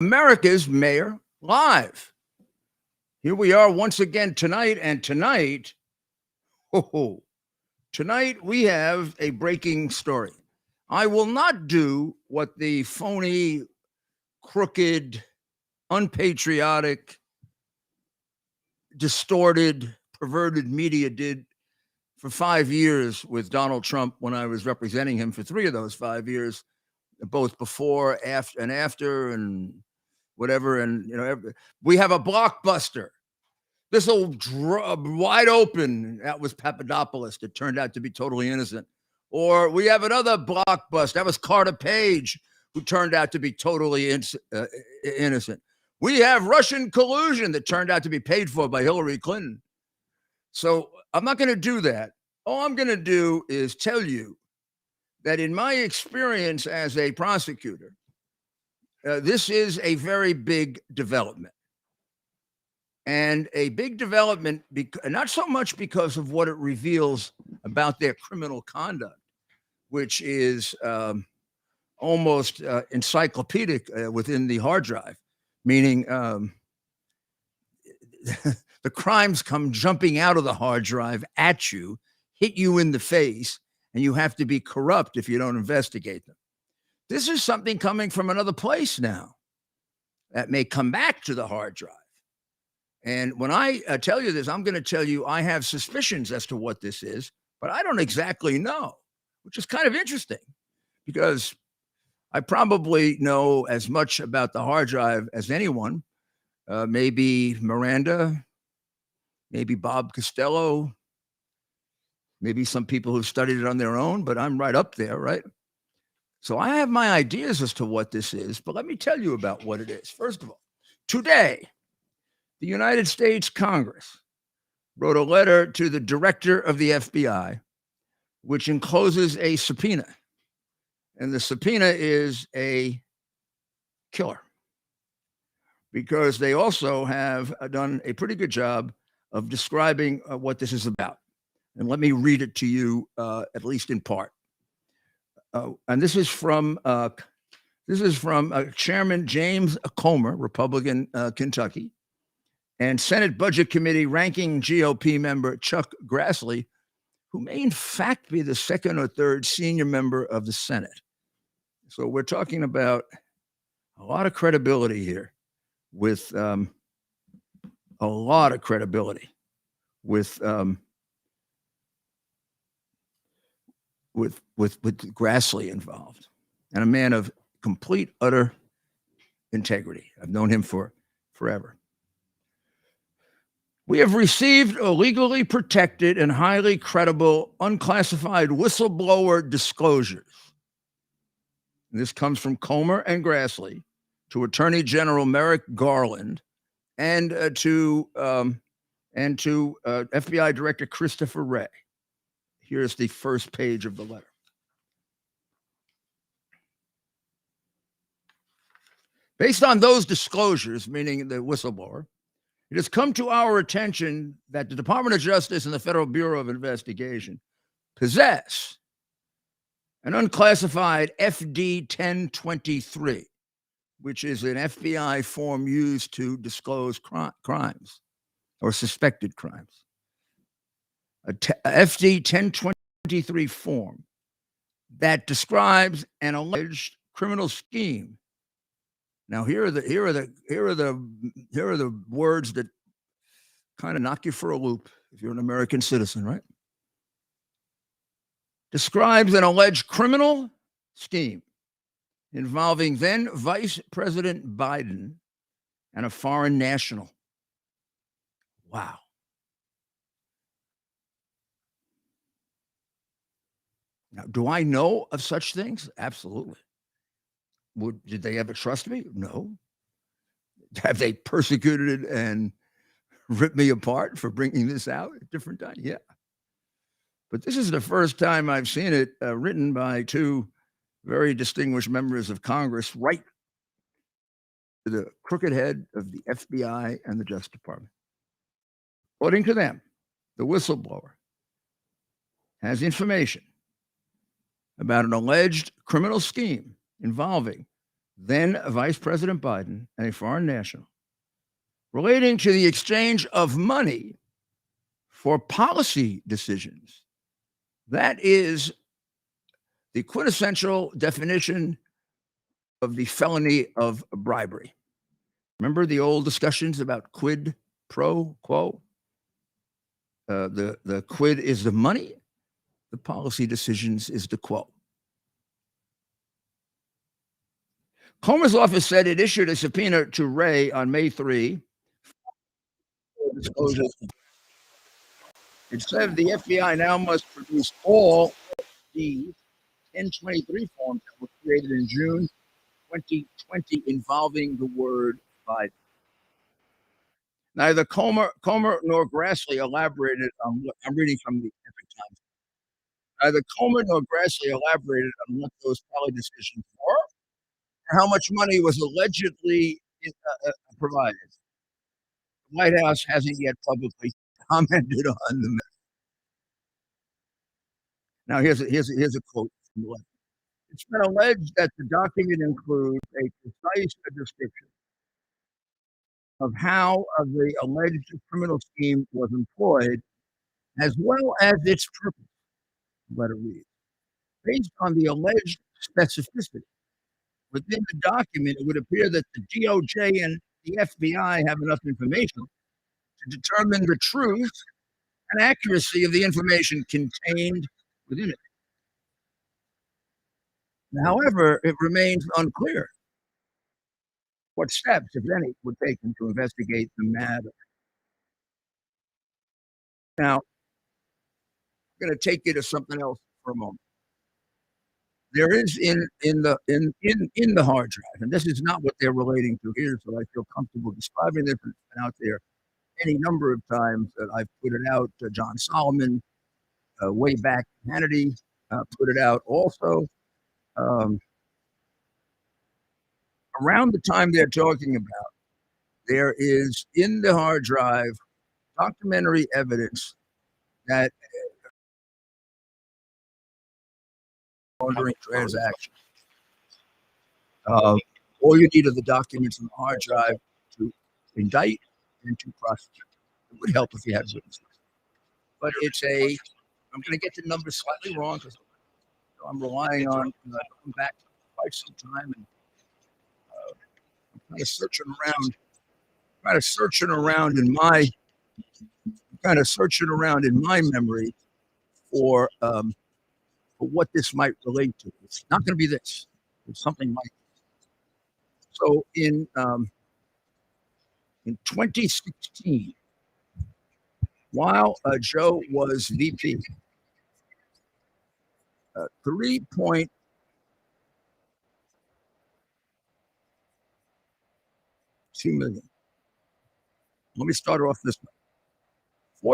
America's Mayor Live. Here we are once again tonight, and tonight, tonight we have a breaking story. I will not do what the phony, crooked, unpatriotic, distorted, perverted media did for 5 years with Donald Trump when I was representing him for 3 of those 5 years, both before, after, and whatever. And, we have a blockbuster. This will wide open. That was Papadopoulos. That turned out to be totally innocent. Or we have another blockbuster. That was Carter Page, who turned out to be totally innocent. We have Russian collusion that turned out to be paid for by Hillary Clinton. So I'm not going to do that. All I'm going to do is tell you that in my experience as a prosecutor, this is a very big development. And a big development, not so much because of what it reveals about their criminal conduct, which is almost encyclopedic within the hard drive, meaning the crimes come jumping out of the hard drive at you, hit you in the face, and you have to be corrupt if you don't investigate them. This is something coming from another place now that may come back to the hard drive. And when I tell you this, I'm going to tell you I have suspicions as to what this is, but I don't exactly know, which is kind of interesting because I probably know as much about the hard drive as anyone. Maybe Miranda, maybe Bob Costello, maybe some people who studied it on their own, but I'm right up there, right? So I have my ideas as to what this is, but let me tell you about what it is. First of all, today, the United States Congress wrote a letter to the director of the FBI, which encloses a subpoena. And the subpoena is a killer because they also have done a pretty good job of describing what this is about. And let me read it to you, at least in part. And this is from Chairman James Comer, Republican, Kentucky, and Senate Budget Committee ranking GOP member Chuck Grassley, who may in fact be the second or third senior member of the Senate. So we're talking about a lot of credibility here with Grassley involved, and a man of complete, utter integrity. I've known him for forever. We have received a legally protected and highly credible unclassified whistleblower disclosures. And this comes from Comer and Grassley to Attorney General Merrick Garland and to FBI Director Christopher Wray. Here's the first page of the letter. Based on those disclosures, meaning the whistleblower, it has come to our attention that the Department of Justice and the Federal Bureau of Investigation possess an unclassified FD 1023, which is an FBI form used to disclose crimes or suspected crimes. A FD 1023 form that describes an alleged criminal scheme. Now, here are the words that kind of knock you for a loop if you're an American citizen, right? Describes an alleged criminal scheme involving then Vice President Biden and a foreign national. Wow. Now, do I know of such things? Absolutely. Did they ever trust me? No. Have they persecuted and ripped me apart for bringing this out at different times? Yeah. But this is the first time I've seen it written by two very distinguished members of Congress, right to the crooked head of the FBI and the Justice Department. According to them, the whistleblower has information about an alleged criminal scheme involving then Vice President Biden, and a foreign national relating to the exchange of money for policy decisions. That is the quintessential definition of the felony of bribery. Remember the old discussions about quid pro quo? The quid is the money, the policy decisions is the quo. Comer's office said it issued a subpoena to Wray on May 3. It said the FBI now must produce all the 1023 forms that were created in June 2020 involving the word Biden. Neither Comer nor Grassley elaborated on what I'm reading from the Epic Times. Neither Comer nor Grassley elaborated on what those tally decisions were or how much money was allegedly provided. The White House hasn't yet publicly commented on the matter. Now, here's a quote from the letter. It's been alleged that the document includes a precise description of how the alleged criminal scheme was employed, as well as its purpose. The letter reads, based on the alleged specificity within the document, it would appear that the DOJ and the FBI have enough information to determine the truth and accuracy of the information contained within it. However, it remains unclear what steps, if any, were taken to investigate the matter. Now, I'm going to take you to something else for a moment. There is in the hard drive, and this is not what they're relating to here, so I feel comfortable describing this. It's been out there any number of times that I've put it out. John Solomon, way back, Hannity put it out also. Around the time they're talking about, there is in the hard drive documentary evidence that laundering transaction. All you need are the documents in the hard drive to indict and to prosecute. It would help if you had witnesses. But I'm going to get the numbers slightly wrong because I'm relying on going back quite some time and I'm kind of searching around in my memory for what this might relate to. It's not going to be this. It's something like this. So in 2016, while Joe was VP, 3.2 million. Let me start off this way.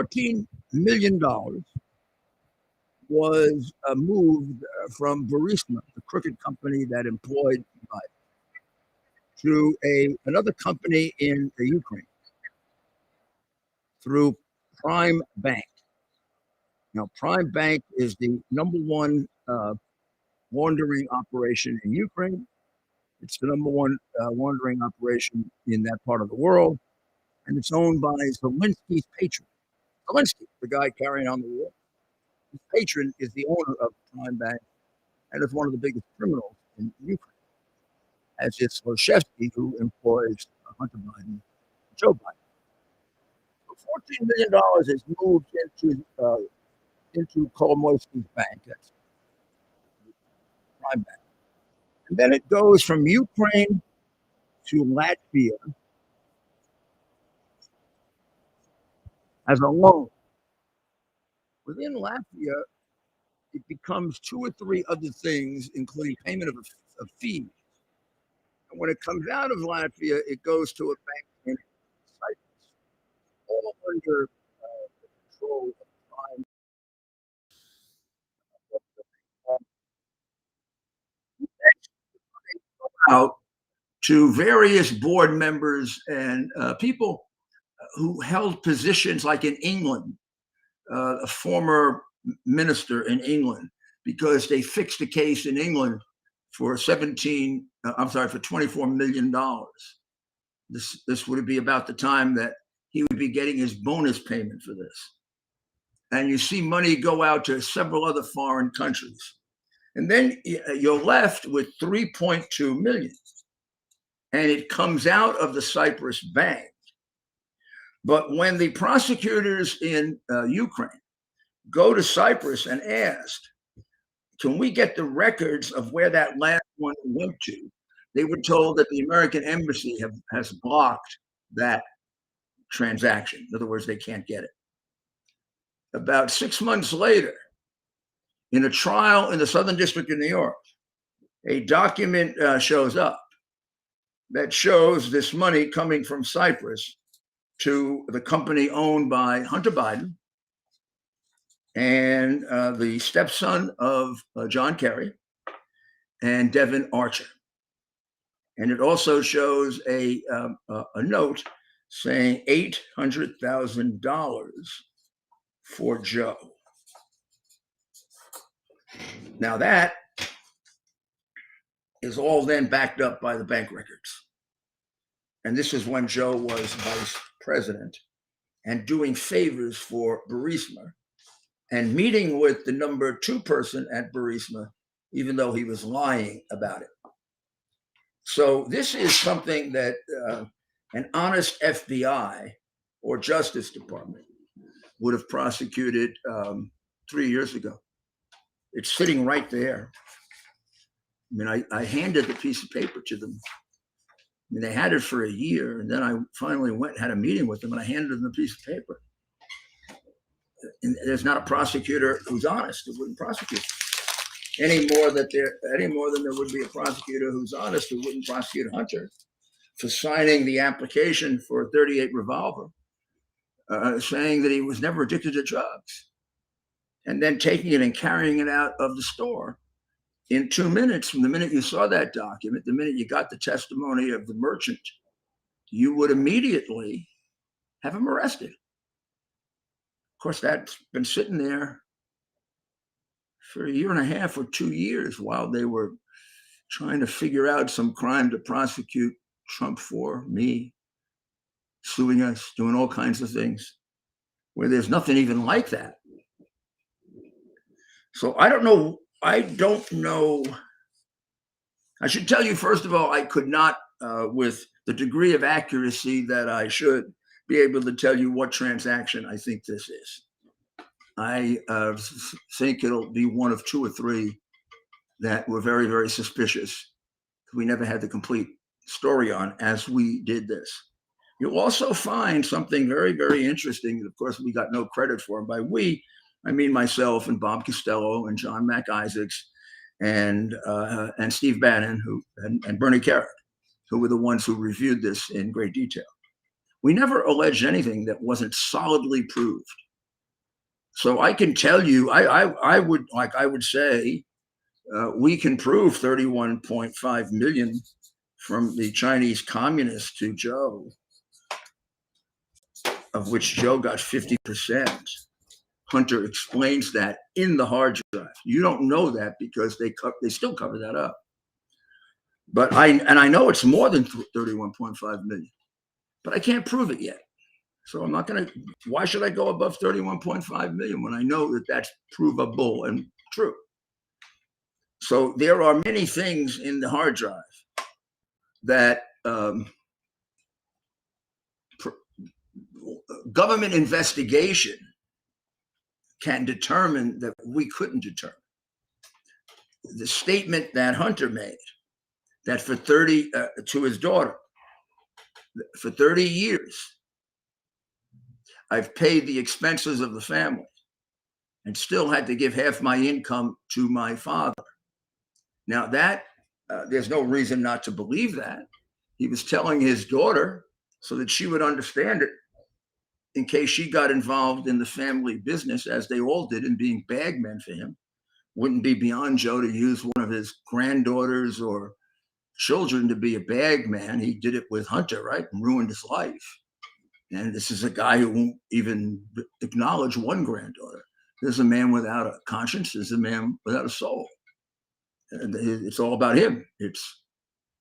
$14 million was moved from Burisma, the crooked company that employed Biden, to another company in Ukraine through Prime Bank. Now, Prime Bank is the number one laundering operation in Ukraine. It's the number one laundering operation in that part of the world, and it's owned by Zelensky's patron. Zelensky, the guy carrying on the war. His patron is the owner of Prime Bank and is one of the biggest criminals in Ukraine, as is Loshevsky, who employs Hunter Biden and Joe Biden. So $14 million is moved into Kolomoisky's bank, that's Prime Bank. And then it goes from Ukraine to Latvia as a loan. Within Latvia, it becomes two or three other things, including payment of fees. And when it comes out of Latvia, it goes to a bank in Cyprus, all under the control of Prime. Out to various board members and people who held positions like in England, a former minister in England, because they fixed a case in England for for $24 million. This would be about the time that he would be getting his bonus payment for this. And you see money go out to several other foreign countries. And then you're left with 3.2 million. And it comes out of the Cyprus bank. But when the prosecutors in Ukraine go to Cyprus and ask, can we get the records of where that last one went to? They were told that the American embassy has blocked that transaction. In other words, they can't get it. About 6 months later, in a trial in the Southern District of New York, a document shows up that shows this money coming from Cyprus to the company owned by Hunter Biden and the stepson of John Kerry and Devin Archer. And it also shows a note saying $800,000 for Joe. Now that is all then backed up by the bank records. And this is when Joe was vice president and doing favors for Burisma and meeting with the number 2 person at Burisma, even though he was lying about it. So this is something that an honest FBI or Justice Department would have prosecuted 3 years ago. It's sitting right there. I mean, I handed the piece of paper to them. I mean, they had it for a year, and then I finally went and had a meeting with them, and I handed them the piece of paper. And there's not a prosecutor who's honest who wouldn't prosecute any more than there would be a prosecutor who's honest who wouldn't prosecute Hunter for signing the application for a .38 revolver, saying that he was never addicted to drugs, and then taking it and carrying it out of the store in 2 minutes. From the minute you saw that document, the minute you got the testimony of the merchant, you would immediately have him arrested. Of course, that's been sitting there for 1.5 years or 2 years while they were trying to figure out some crime to prosecute Trump for, me, suing us, doing all kinds of things, where there's nothing even like that. So I don't know. I should tell you, first of all, I could not, with the degree of accuracy that I should, be able to tell you what transaction I think this is. I think it'll be one of 2 or 3 that were very, very suspicious. We never had the complete story on as we did this. You'll also find something very, very interesting. Of course, we got no credit for. And by we, I mean myself and Bob Costello and John Mac Isaacs and Steve Bannon and Bernie Carrick, who were the ones who reviewed this in great detail. We never alleged anything that wasn't solidly proved. So I can tell you, I would say we can prove 31.5 million from the Chinese communists to Joe, of which Joe got 50%. Hunter explains that in the hard drive. You don't know that because they still cover that up. But I know it's more than 31.5 million, but I can't prove it yet. So I'm not going to. Why should I go above 31.5 million when I know that that's provable and true? So there are many things in the hard drive that government investigation can determine that we couldn't determine. The statement that Hunter made, that for 30 to his daughter, for 30 years, I've paid the expenses of the family and still had to give half my income to my father. Now that there's no reason not to believe that. He was telling his daughter so that she would understand it in case she got involved in the family business, as they all did, in being bagmen for him. Wouldn't be beyond Joe to use one of his granddaughters or children to be a bagman. He did it with Hunter, right? And ruined his life. And this is a guy who won't even acknowledge one granddaughter. There's a man without a conscience. There's a man without a soul. It's all about him. I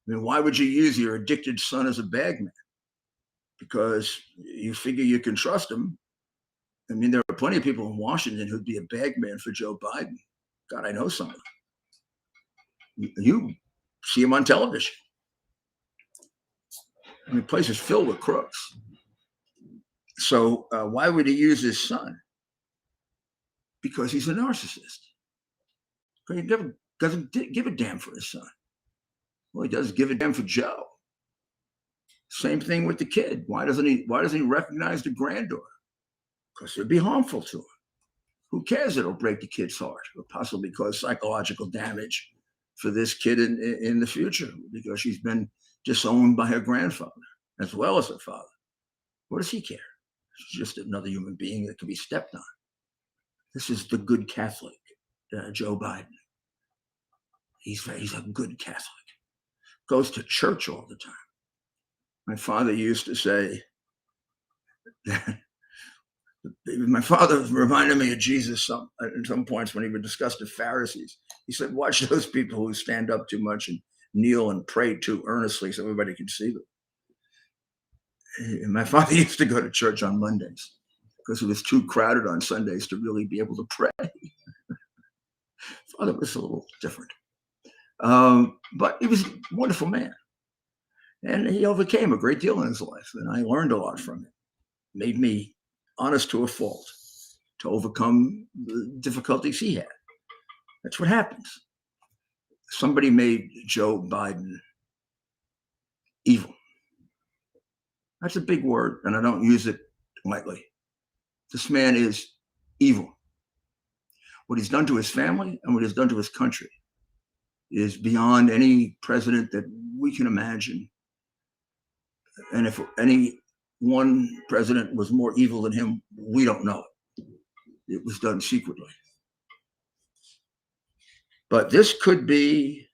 mean, why would you use your addicted son as a bagman? Because you figure you can trust him. I mean, there are plenty of people in Washington who'd be a bagman for Joe Biden. God, I know some of them. You see him on television. I mean, the place is filled with crooks. So why would he use his son? Because he's a narcissist. He never doesn't give a damn for his son. Well, he does give a damn for Joe. Same thing with the kid. Why doesn't he recognize the granddaughter? Because it'd be harmful to him. Who cares? It'll break the kid's heart or possibly cause psychological damage for this kid in the future because she's been disowned by her grandfather as well as her father. What does he care? She's just another human being that can be stepped on. This is the good Catholic, Joe Biden. He's a good Catholic. Goes to church all the time. My father used to say that my father reminded me of Jesus at some points when he would discuss the Pharisees. He said, watch those people who stand up too much and kneel and pray too earnestly so everybody can see them. And my father used to go to church on Mondays because it was too crowded on Sundays to really be able to pray. Father was a little different. But he was a wonderful man. And he overcame a great deal in his life. And I learned a lot from him. Made me honest to a fault to overcome the difficulties he had. That's what happens. Somebody made Joe Biden evil. That's a big word, and I don't use it lightly. This man is evil. What he's done to his family and what he's done to his country is beyond any president that we can imagine. And if any one president was more evil than him, we don't know it. It was done secretly. But this could be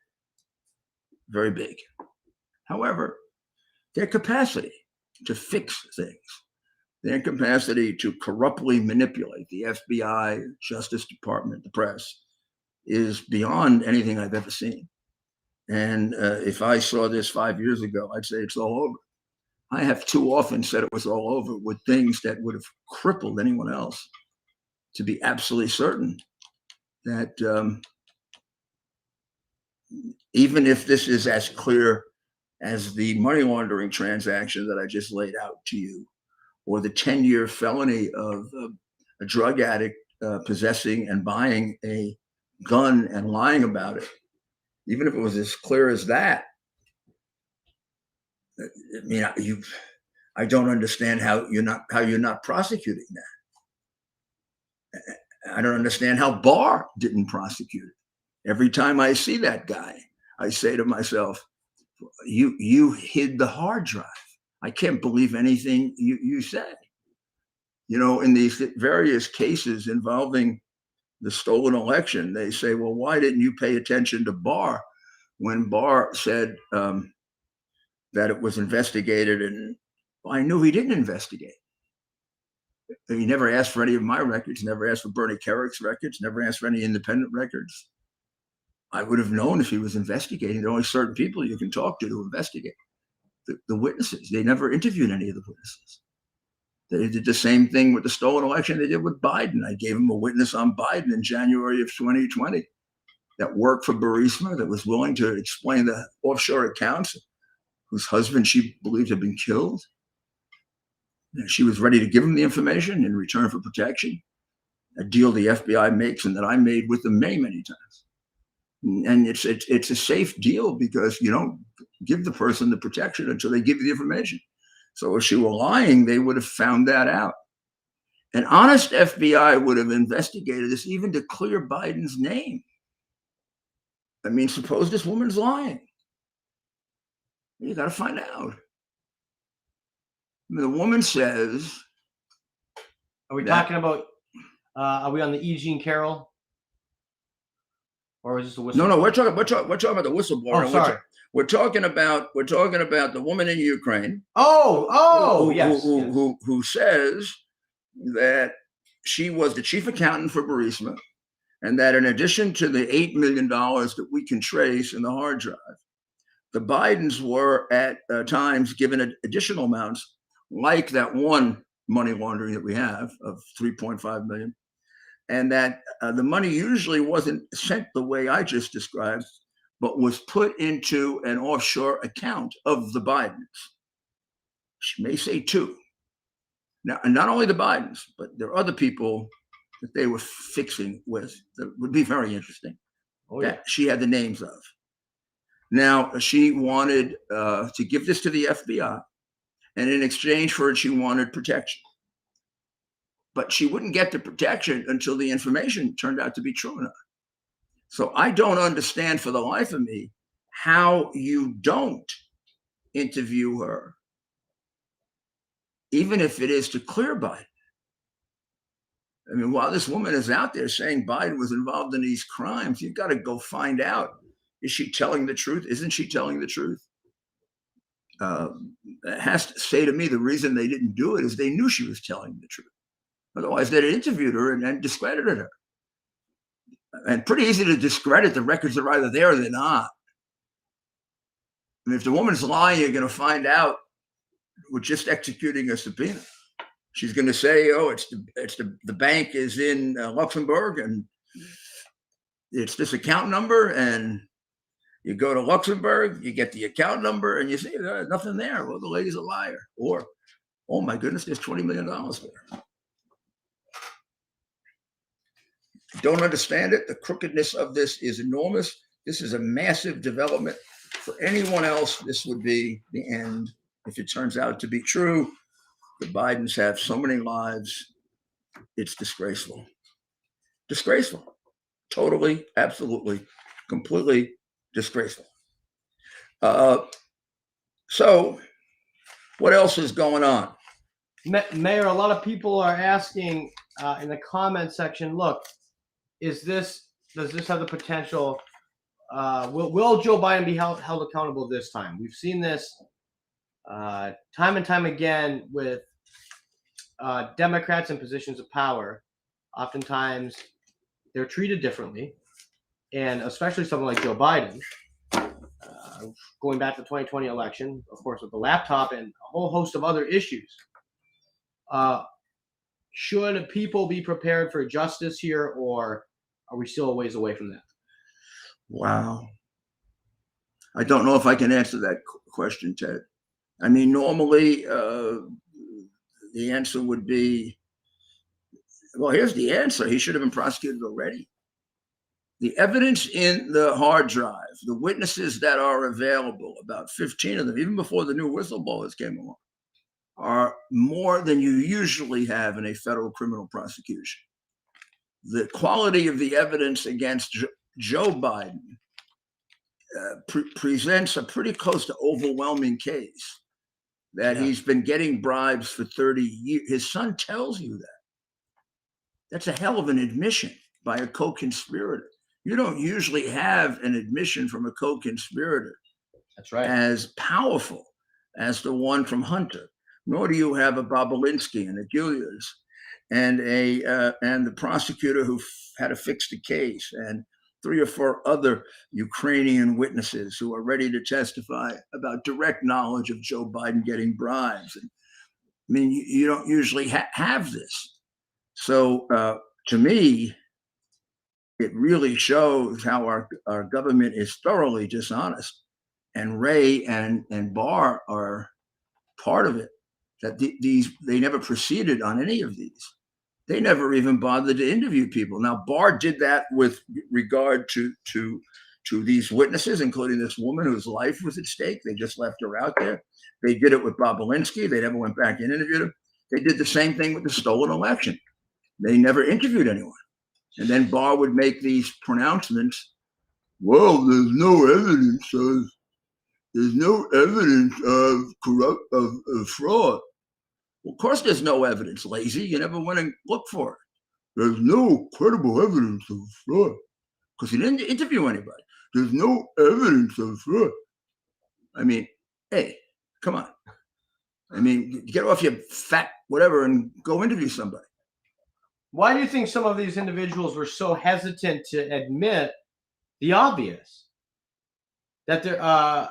very big. However, their capacity to fix things, their capacity to corruptly manipulate the FBI, Justice Department, the press, is beyond anything I've ever seen. And if I saw this 5 years ago, I'd say it's all over. I have too often said it was all over with things that would have crippled anyone else to be absolutely certain that even if this is as clear as the money laundering transaction that I just laid out to you, or the 10-year felony of a drug addict possessing and buying a gun and lying about it, even if it was as clear as that, I mean, I don't understand how you're not prosecuting that. I don't understand how Barr didn't prosecute it. Every time I see that guy, I say to myself, you hid the hard drive. I can't believe anything you say. You know, in these various cases involving the stolen election, they say, well, why didn't you pay attention to Barr when Barr said that it was investigated? And well, I knew he didn't investigate. He never asked for any of my records, never asked for Bernie Kerrick's records, never asked for any independent records. I would have known if he was investigating. There are only certain people you can talk to investigate. The witnesses, they never interviewed any of the witnesses. They did the same thing with the stolen election they did with Biden. I gave him a witness on Biden in January of 2020 that worked for Burisma, that was willing to explain the offshore accounts, whose husband she believed had been killed. And she was ready to give him the information in return for protection, a deal the FBI makes and that I made with them many, many times. And it's a safe deal because you don't give the person the protection until they give you the information. So if she were lying, they would have found that out. An honest FBI would have investigated this even to clear Biden's name. I mean, suppose this woman's lying. You got to find out. I mean, the woman says. Are we talking about, are we on the E. Jean Carroll? Or is this a whistleblower? No, we're talking about the whistleblower. Oh, sorry. We're talking about the woman in Ukraine. Yes. Who says that she was the chief accountant for Burisma, and that in addition to the $8 million that we can trace in the hard drive, the Bidens were at times given additional amounts, like that one money laundering that we have of 3.5 million, and that the money usually wasn't sent the way I just described, but was put into an offshore account of the Bidens. She may say two. Now, and not only the Bidens, but there are other people that they were fixing with that would be very interesting. That she had the names of. Now, she wanted to give this to the FBI, and in exchange for it, she wanted protection. But she wouldn't get the protection until the information turned out to be true enough. So I don't understand for the life of me how you don't interview her, even if it is to clear Biden. I mean, while this woman is out there saying Biden was involved in these crimes, you've got to go find out. Is she telling the truth? Isn't she telling the truth? It has to say to me the reason they didn't do it is they knew she was telling the truth. Otherwise, they'd have interviewed her and discredited her. And pretty easy to discredit. The records are either there or they're not. I mean, if the woman's lying, you're going to find out with just executing a subpoena. She's going to say, "Oh, the bank is in Luxembourg, and it's this account number." And you go to Luxembourg, you get the account number, and you say, "There's nothing there." Well, the lady's a liar. Or, "Oh my goodness, there's $20 million there." Don't understand it. The crookedness of this is enormous. This is a massive development. For anyone else, this would be the end. If it turns out to be true, the Bidens have so many lives. It's disgraceful. Disgraceful. Totally, absolutely, completely disgraceful. So what else is going on? Mayor, a lot of people are asking in the comment section, look, does this have the potential? Will Joe Biden be held accountable this time? We've seen this time and time again with Democrats in positions of power. Oftentimes, they're treated differently, and especially someone like Joe Biden. Going back to the 2020 election, of course, with the laptop and a whole host of other issues. Should people be prepared for justice here, or are we still a ways away from that? Wow. I don't know if I can answer that question, Ted. I mean, normally the answer would be, well, here's the answer. He should have been prosecuted already. The evidence in the hard drive, the witnesses that are available, about 15 of them, even before the new whistleblowers came along, are more than you usually have in a federal criminal prosecution. The quality of the evidence against Joe Biden presents a pretty close to overwhelming case that he's been getting bribes for 30 years. His son tells you that. That's a hell of an admission by a co-conspirator. You don't usually have an admission from a co-conspirator that's right as powerful as the one from Hunter, nor do you have a Bobolinsky and a Giuliani and the prosecutor who had to fix the case, and 3 or 4 other Ukrainian witnesses who are ready to testify about direct knowledge of Joe Biden getting bribes. And, I mean, you don't usually have this. So to me, it really shows how our government is thoroughly dishonest. And Ray and Barr are part of it, that they never proceeded on any of these. They never even bothered to interview people. Now, Barr did that with regard to these witnesses, including this woman whose life was at stake. They just left her out there. They did it with Bobolinsky. They never went back and interviewed him. They did the same thing with the stolen election. They never interviewed anyone. And then Barr would make these pronouncements. Well, there's no evidence of fraud. Well, of course, there's no evidence, lazy. You never went and looked for it. There's no credible evidence of fraud because he didn't interview anybody. There's no evidence of fraud. I mean, hey, come on. I mean, get off your fat whatever and go interview somebody. Why do you think some of these individuals were so hesitant to admit the obvious? That they're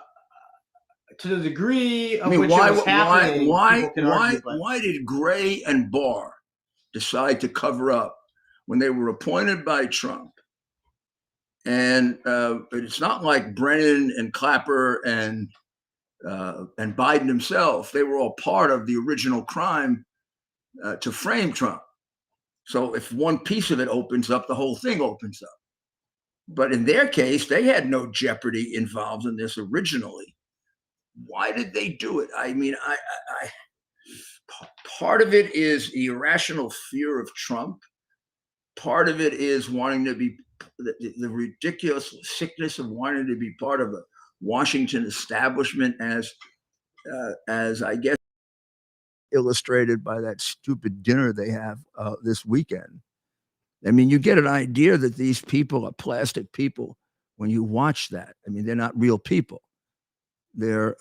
to the degree I of mean, which it was happening, people can argue, but why did Gray and Barr decide to cover up when they were appointed by Trump? And it's not like Brennan and Clapper and Biden himself. They were all part of the original crime to frame Trump. So if one piece of it opens up, the whole thing opens up. But in their case, they had no jeopardy involved in this originally. Why did they do it? I mean, part of it is irrational fear of Trump. Part of it is wanting to be the ridiculous sickness of wanting to be part of a Washington establishment, as I guess illustrated by that stupid dinner they have this weekend. I mean, you get an idea that these people are plastic people when you watch that. I mean, they're not real people. They're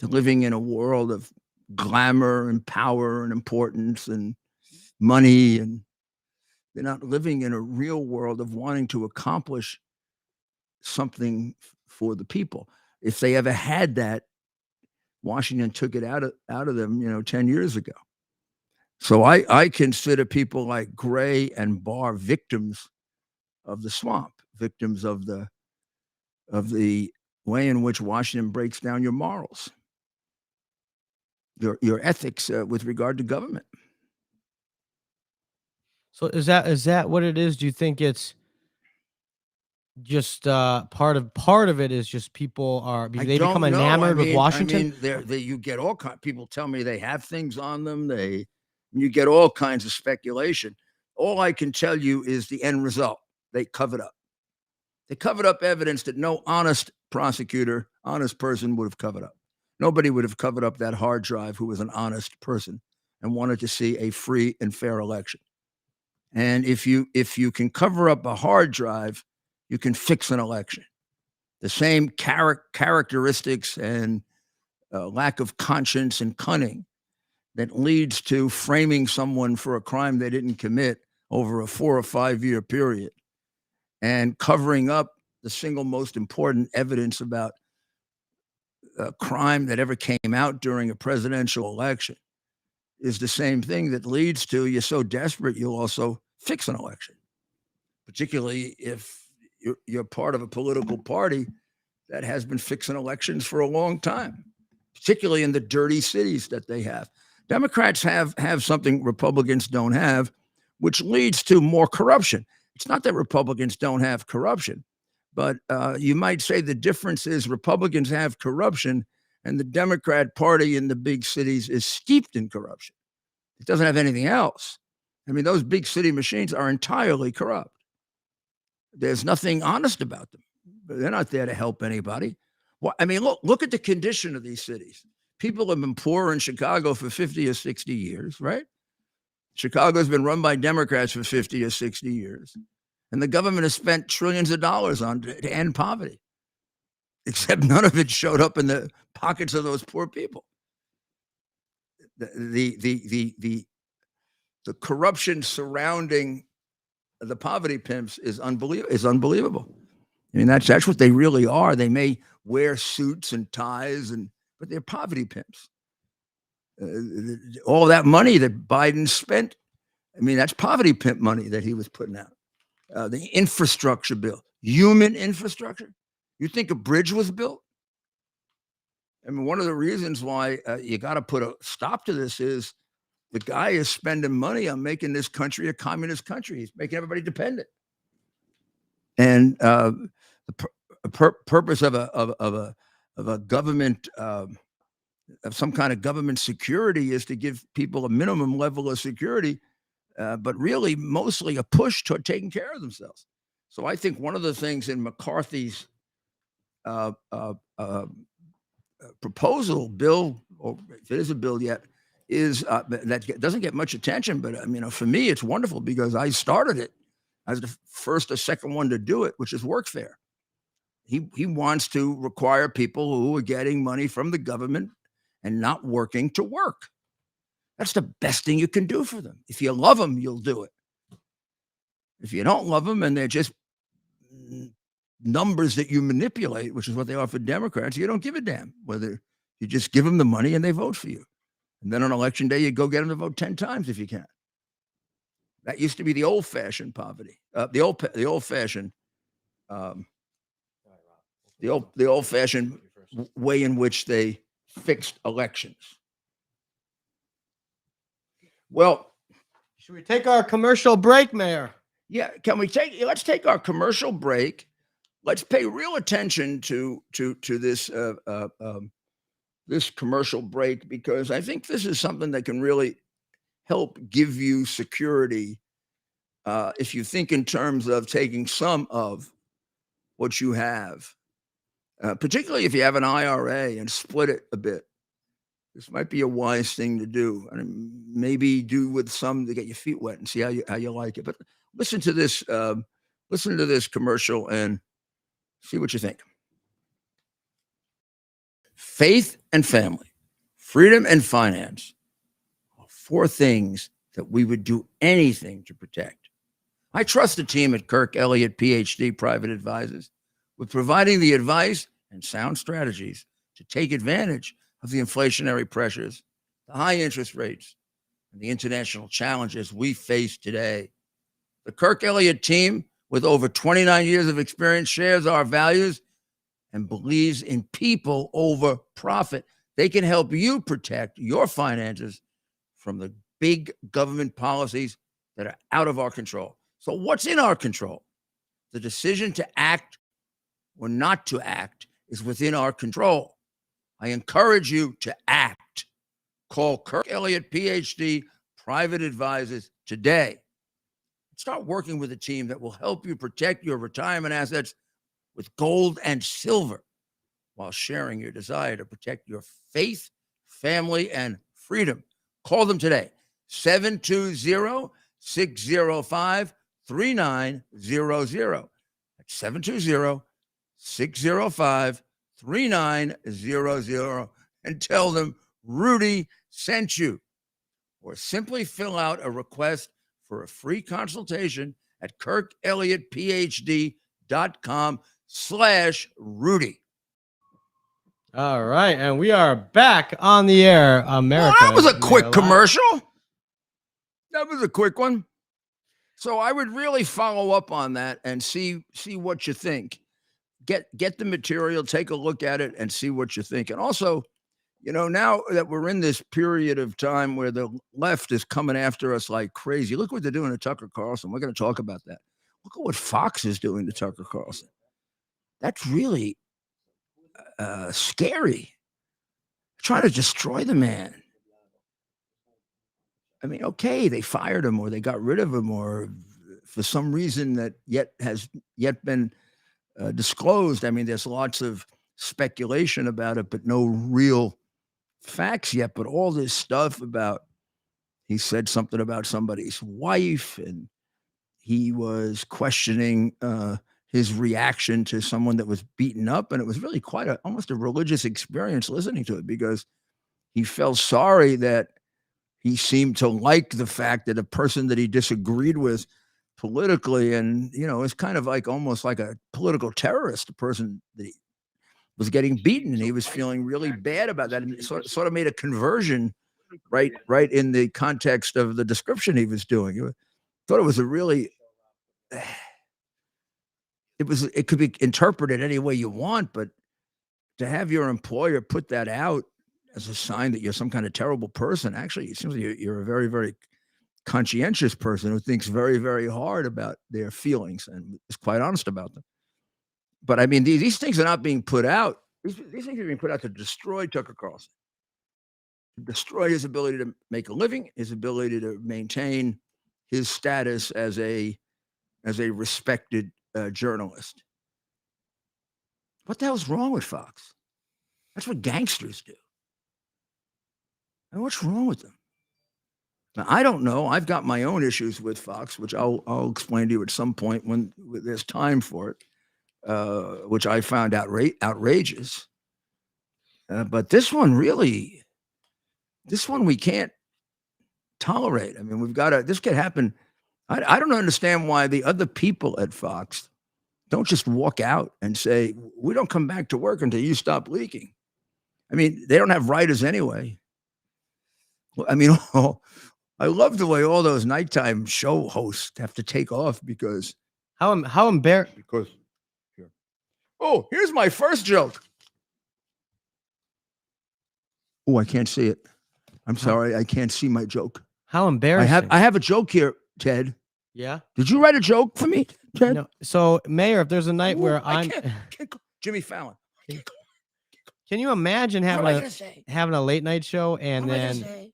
living in a world of glamour and power and importance and money, and they're not living in a real world of wanting to accomplish something for the people. If they ever had that, Washington took it out of them, 10 years ago. So I consider people like Gray and Barr victims of the swamp, victims of the way in which Washington breaks down your morals, your ethics with regard to government. so is that what it is? Do you think it's just part of it is just people are they become enamored with Washington? I mean, you get all kinds. People tell me they have things on them. You get all kinds of speculation. All I can tell you is the end result. They covered up. They covered up evidence that no honest prosecutor, honest person would have covered up. Nobody would have covered up that hard drive who was an honest person and wanted to see a free and fair election. And if you can cover up a hard drive, you can fix an election. The same characteristics and lack of conscience and cunning that leads to framing someone for a crime they didn't commit over a 4 or 5 year period and covering up the single most important evidence about a crime that ever came out during a presidential election is the same thing that leads to you're so desperate you'll also fix an election, particularly if you're part of a political party that has been fixing elections for a long time, particularly in the dirty cities that they have. Democrats have something Republicans don't have, which leads to more corruption. It's not that Republicans don't have corruption, but you might say the difference is Republicans have corruption and the Democrat Party in the big cities is steeped in corruption. It doesn't have anything else. I mean, those big city machines are entirely corrupt. There's nothing honest about them. They're not there to help anybody. Well, I mean, look at the condition of these cities. People have been poor in Chicago for 50 or 60 years, right? Chicago's been run by Democrats for 50 or 60 years. And the government has spent trillions of dollars to end poverty, except none of it showed up in the pockets of those poor people. The corruption surrounding the poverty pimps is unbelievable. I mean, that's what they really are. They may wear suits and ties, but they're poverty pimps. All that money that Biden spent, I mean, that's poverty pimp money that he was putting out. The infrastructure bill, human infrastructure. You think a bridge was built? I mean, one of the reasons why you got to put a stop to this is the guy is spending money on making this country a communist country. He's making everybody dependent. And the purpose of a government of some kind of government security is to give people a minimum level of security, but really mostly a push toward taking care of themselves. So I think one of the things in McCarthy's proposal bill, or if it is a bill yet, is that doesn't get much attention. But I mean, for me, it's wonderful because I started it as the first or second one to do it, which is workfare. He wants to require people who are getting money from the government and not working to work. That's the best thing you can do for them. If you love them, you'll do it. If you don't love them and they're just numbers that you manipulate, which is what they are for Democrats, you don't give a damn whether you just give them the money and they vote for you. And then on election day, you go get them to vote 10 times if you can. That used to be the old-fashioned poverty, the old-fashioned way in which they fixed elections. Well, should we take our commercial break, Mayor? Yeah, let's take our commercial break. Let's pay real attention to this this commercial break, because I think this is something that can really help give you security if you think in terms of taking some of what you have, particularly if you have an IRA, and split it a bit. This might be a wise thing to do, and maybe do with some to get your feet wet and see how you like it. But listen to this commercial and see what you think. Faith and family, freedom and finance are 4 things that we would do anything to protect. I trust the team at Kirk Elliott, PhD, Private Advisors, with providing the advice and sound strategies to take advantage of the inflationary pressures, the high interest rates, and the international challenges we face today. The Kirk Elliott team, with over 29 years of experience, shares our values and believes in people over profit. They can help you protect your finances from the big government policies that are out of our control. So what's in our control? The decision to act or not to act is within our control. I encourage you to act. Call Kirk Elliott, PhD, Private Advisors today. Start working with a team that will help you protect your retirement assets with gold and silver, while sharing your desire to protect your faith, family, and freedom. Call them today, 720-605-3900. That's 720-605-3900, and tell them Rudy sent you. Or simply fill out a request for a free consultation at kirkelliottphd.com/Rudy. All right, and we are back on the air, America. Well, that was a quick commercial. That was a quick one. So I would really follow up on that and see what you think. Get the material, take a look at it, and see what you think. And also, now that we're in this period of time where the left is coming after us like crazy, look what they're doing to Tucker Carlson. We're going to talk about that. Look at what Fox is doing to Tucker Carlson. That's really scary. Trying to destroy the man. I mean, okay, they fired him or they got rid of him, or for some reason that has been disclosed. I mean, there's lots of speculation about it, but no real facts yet. But all this stuff about, he said something about somebody's wife, and he was questioning his reaction to someone that was beaten up. And it was really quite almost a religious experience listening to it, because he felt sorry that he seemed to like the fact that a person that he disagreed with politically, and, it's kind of like almost like a political terrorist, a person that he was getting beaten, and he was feeling really bad about that. And it sort of made a conversion right in the context of the description he was doing. I thought it was a really, it could be interpreted any way you want, but to have your employer put that out as a sign that you're some kind of terrible person, actually, it seems like you're a very, very conscientious person who thinks very, very hard about their feelings and is quite honest about them. But I mean, these things are not being put out. These things are being put out to destroy Tucker Carlson, to destroy his ability to make a living, his ability to maintain his status as a respected journalist. What the hell's wrong with Fox? That's what gangsters do. And what's wrong with them? Now, I don't know. I've got my own issues with Fox, which I'll explain to you at some point when there's time for it, which I found outrageous. But this one we can't tolerate. I mean, we've got to. This could happen. I don't understand why the other people at Fox don't just walk out and say, we don't come back to work until you stop leaking. I mean, they don't have writers anyway. I mean, I love the way all those nighttime show hosts have to take off because how embarrassing. Because here. Oh, here's my first joke. Oh, I can't see it. I'm sorry, I can't see my joke. How embarrassing. I have a joke here, Ted. Yeah. Did you write a joke for me, Ted? No. So, Mayor, if there's a night where I'm Jimmy Fallon. Can you imagine having a late night show and then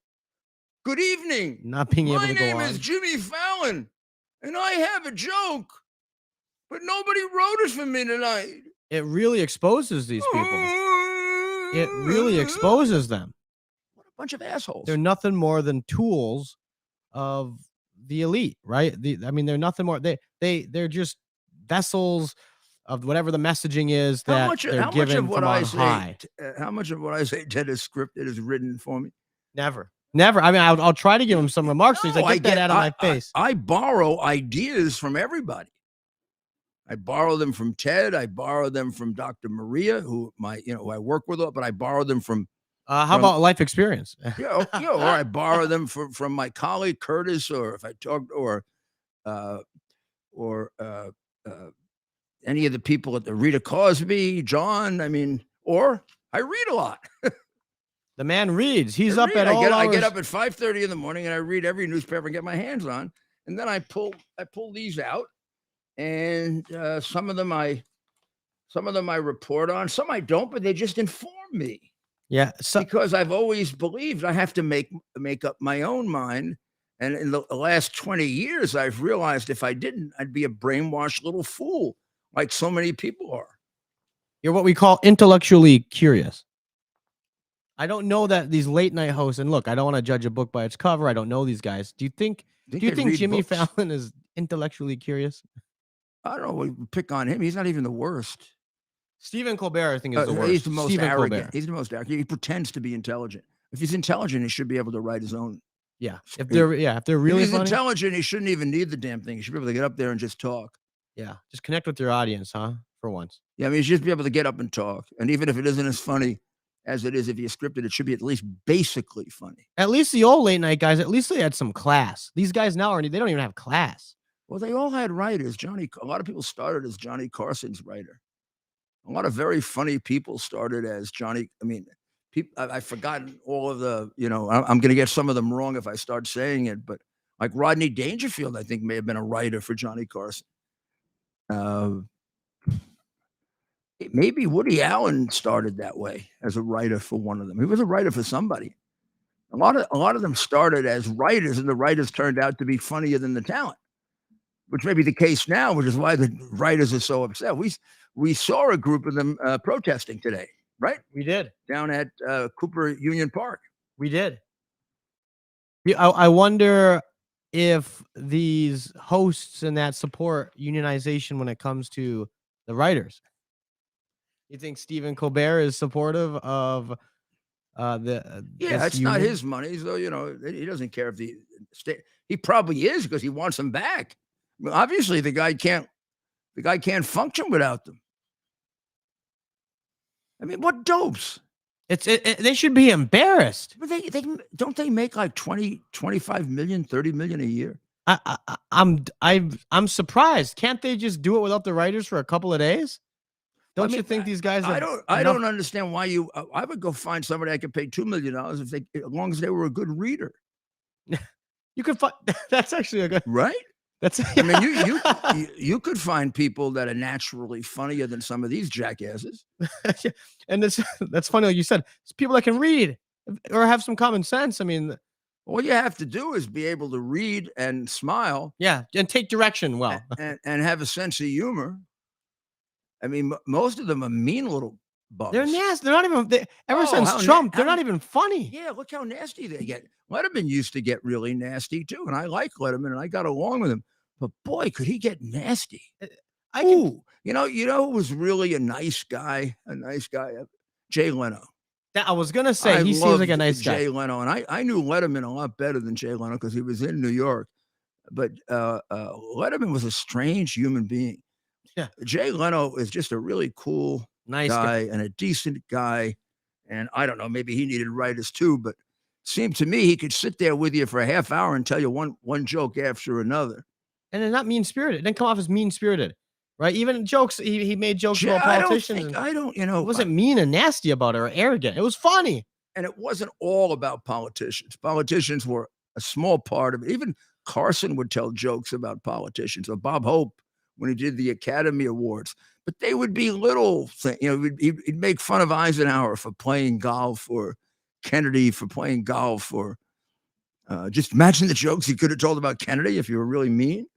good evening, not being able to go on? My name is Jimmy Fallon, and I have a joke, but nobody wrote it for me tonight. It really exposes these people. It really exposes them. What a bunch of assholes. They're nothing more than tools of the elite, right? I mean, they're nothing more. They're just vessels of whatever the messaging is that they're given from on high. How much of what I say, Ted, is scripted, is written for me? Never. I mean, I'll try to give him some remarks. So he's like, get that out of my face. I borrow ideas from everybody. I borrow them from Ted. I borrow them from Dr. Maria, who I work with, but I borrow them from. How about life experience? Or I borrow them from my colleague Curtis, or if I talk, or any of the people at the Rita Cosby, John. I mean, or I read a lot. The man reads. He's up at all hours. I get up at 5:30 in the morning and I read every newspaper and get my hands on, and then I pull these out, and some of them I report on, some I don't, but they just inform me. Yeah, because I've always believed I have to make up my own mind. And in the last 20 years, I've realized if I didn't, I'd be a brainwashed little fool, like so many people are. You're what we call intellectually curious. I don't know that these late night hosts, and look, I don't want to judge a book by its cover. I don't know these guys. Do you think Jimmy Fallon is intellectually curious? I don't know. We pick on him. He's not even the worst. Stephen Colbert, I think, is the worst. He's the most Stephen arrogant. Colbert. He's the most arrogant. He pretends to be intelligent. If he's intelligent, he should be able to write his own. Yeah. If they're really if he's funny, intelligent, he shouldn't even need the damn thing. He should be able to get up there and just talk. Yeah. Just connect with your audience, huh? For once. Yeah, I mean, you should just be able to get up and talk. And even if it isn't as funny as it is if you're scripted, it should be at least basically funny. At least the old late night guys, at least they had some class. These guys now they don't even have class. Well, they all had writers. A lot of people started as Johnny Carson's writer. A lot of very funny people started as Johnny. I mean, I've forgotten all of the, I'm going to get some of them wrong if I start saying it, but like Rodney Dangerfield, I think may have been a writer for Johnny Carson. Maybe Woody Allen started that way as a writer for one of them. He was a writer for somebody. A lot of them started as writers, and the writers turned out to be funnier than the talent, which may be the case now, which is why the writers are so upset. We saw a group of them protesting today, right? We did. Down at Cooper Union Park. We did. I wonder if these hosts and that support unionization when it comes to the writers. You think Stephen Colbert is supportive of the? Yeah, it's not his money, so he doesn't care if the state. He probably is because he wants them back. Well, obviously, the guy can't function without them. I mean, what dopes? They should be embarrassed. But they make like 20, 25 million, 30 million a year. I'm surprised. Can't they just do it without the writers for a couple of days? Don't you think these guys? I don't understand why I would go find somebody I could pay $2 million as long as they were a good reader. You could find. That's actually a good right. That's. I mean, you could find people that are naturally funnier than some of these jackasses. And that's funny, like you said. It's people that can read or have some common sense. I mean, all you have to do is be able to read and smile. Yeah, and take direction well, and have a sense of humor. I mean, most of them are mean little bugs. They're nasty. They're not even. Ever since Trump, they're not even funny. Yeah, look how nasty they get. Letterman used to get really nasty too, and I like Letterman, and I got along with him. But boy, could he get nasty! You know who was really a nice guy? Jay Leno. I was gonna say he seems like a nice guy. Jay Leno, and I knew Letterman a lot better than Jay Leno because he was in New York. But Letterman was a strange human being. Yeah. Jay Leno is just a really cool Nice guy and a decent guy. And I don't know, maybe he needed writers too, but it seemed to me he could sit there with you for a half hour and tell you one joke after another. And they're not mean spirited. It didn't come off as mean spirited, right? Even jokes, he made jokes about politicians. It wasn't mean and nasty about it or arrogant. It was funny. And it wasn't all about politicians. Politicians were a small part of it. Even Carlson would tell jokes about politicians, or Bob Hope when he did the Academy Awards. But they would be little things. He'd make fun of Eisenhower for playing golf, or Kennedy for playing golf, or just imagine the jokes he could have told about Kennedy if you were really mean.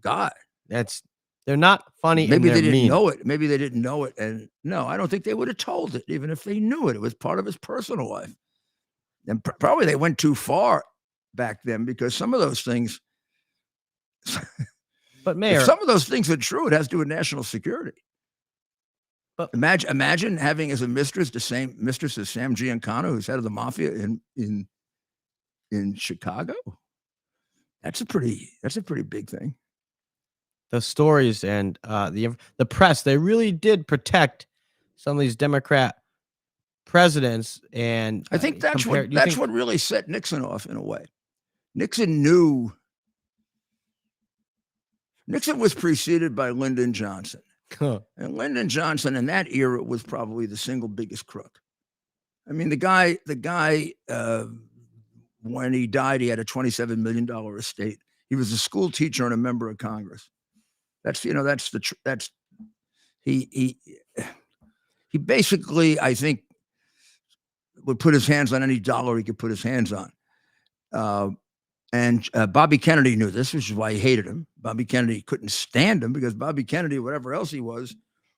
God, they're not funny. Maybe and they didn't mean. know it. Maybe they didn't know it. And no, I don't think they would have told it, even if they knew it. It was part of his personal life. And probably they went too far back then, because some of those things. But Mayor, if some of those things are true, it has to do with national security. But imagine having as a mistress the same mistress as Sam Giancana, who's head of the mafia in Chicago. That's a pretty big thing. The stories and the press, they really did protect some of these Democrat presidents. And I think that's what really set Nixon off in a way. Nixon was preceded by Lyndon Johnson. And Lyndon Johnson in that era was probably the single biggest crook. I mean, the guy when he died, he had a $27 million estate. He was a school teacher and a member of Congress. He basically, I think, would put his hands on any dollar he could put his hands on. And Bobby Kennedy knew this, which is why he hated him. Bobby Kennedy couldn't stand him because Bobby Kennedy, whatever else he was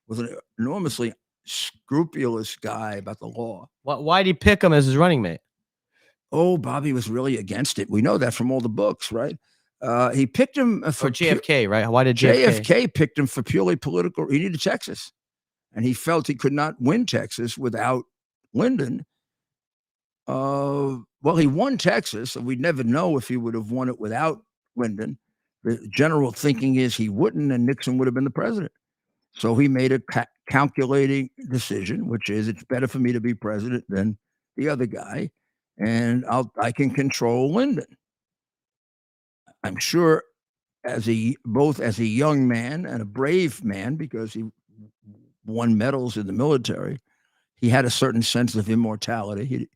an enormously scrupulous guy about the law. Why did he pick him as his running mate? Oh, Bobby was really against it. We know that from all the books, right? He picked him for JFK, right? Why did JFK picked him for purely political? He needed Texas, and he felt he could not win Texas without Lyndon. Well, he won Texas, so we'd never know if he would have won it without Lyndon. The general thinking is he wouldn't, and Nixon would have been the president. So he made a calculating decision, which is it's better for me to be president than the other guy, and I can control Lyndon. I'm sure both as a young man and a brave man, because he won medals in the military, he had a certain sense of immortality.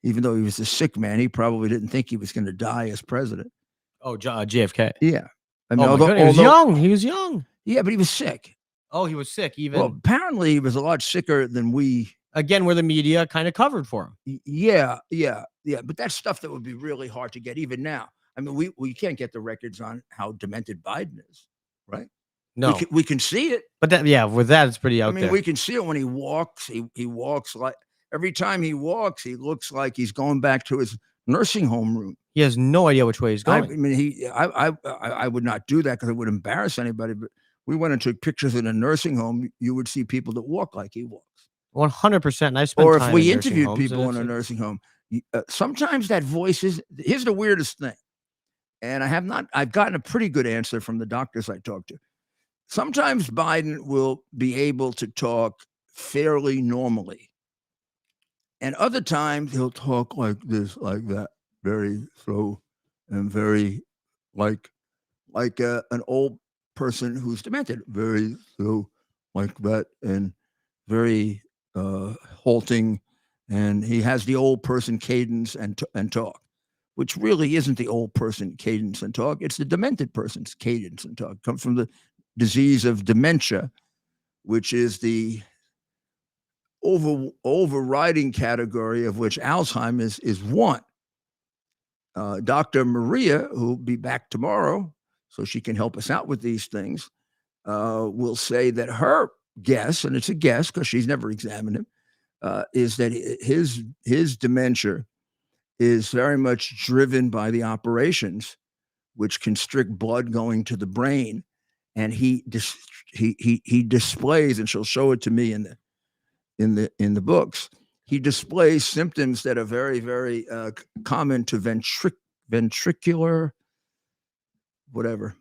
Even though he was a sick man, he probably didn't think he was going to die as president. Oh, JFK. Yeah. I mean, he was young. He was young. Yeah, but he was sick. Oh, he was sick even. Well, apparently he was a lot sicker than we. Again, where the media kind of covered for him. Yeah. But that's stuff that would be really hard to get even now. I mean, we can't get the records on how demented Biden is, right? No. We can see it. But with that, it's pretty out there. We can see it when he walks. He walks like, every time he walks, he looks like he's going back to his nursing home room. He has no idea which way he's going. I mean, I would not do that because it would embarrass anybody. But we went and took pictures in a nursing home. You would see people that walk like he walks. 100%. And I spent or time if we in interviewed people in a nursing home, sometimes that voice is. Here's the weirdest thing, and I've gotten a pretty good answer from the doctors I talked to. Sometimes Biden will be able to talk fairly normally. And other times he'll talk like this, like that, very slow and very like an old person who's demented, very slow like that, and very halting. And he has the old person cadence and talk, which really isn't the old person cadence and talk. It's the demented person's cadence and talk. It comes from the disease of dementia, which is the overriding category of which Alzheimer's is one. Dr. Maria, who'll be back tomorrow, so she can help us out with these things, will say that her guess, and it's a guess because she's never examined him, is that his dementia is very much driven by the operations, which constrict blood going to the brain, and he displays, and she'll show it to me in the books, he displays symptoms that are very, very common to ventricular, whatever.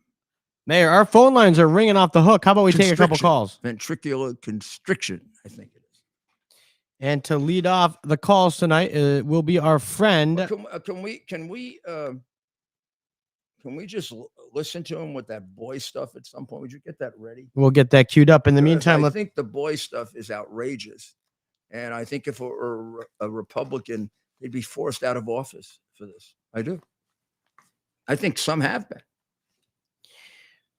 Mayor, our phone lines are ringing off the hook. How about we take a couple calls? Ventricular constriction, I think it is. And to lead off the calls tonight will be our friend. Can we just listen to him with that boy stuff at some point? Would you get that ready? We'll get that queued up. In the meantime, I think the boy stuff is outrageous. And I think if it were a Republican, they'd be forced out of office for this. I do. I think some have been.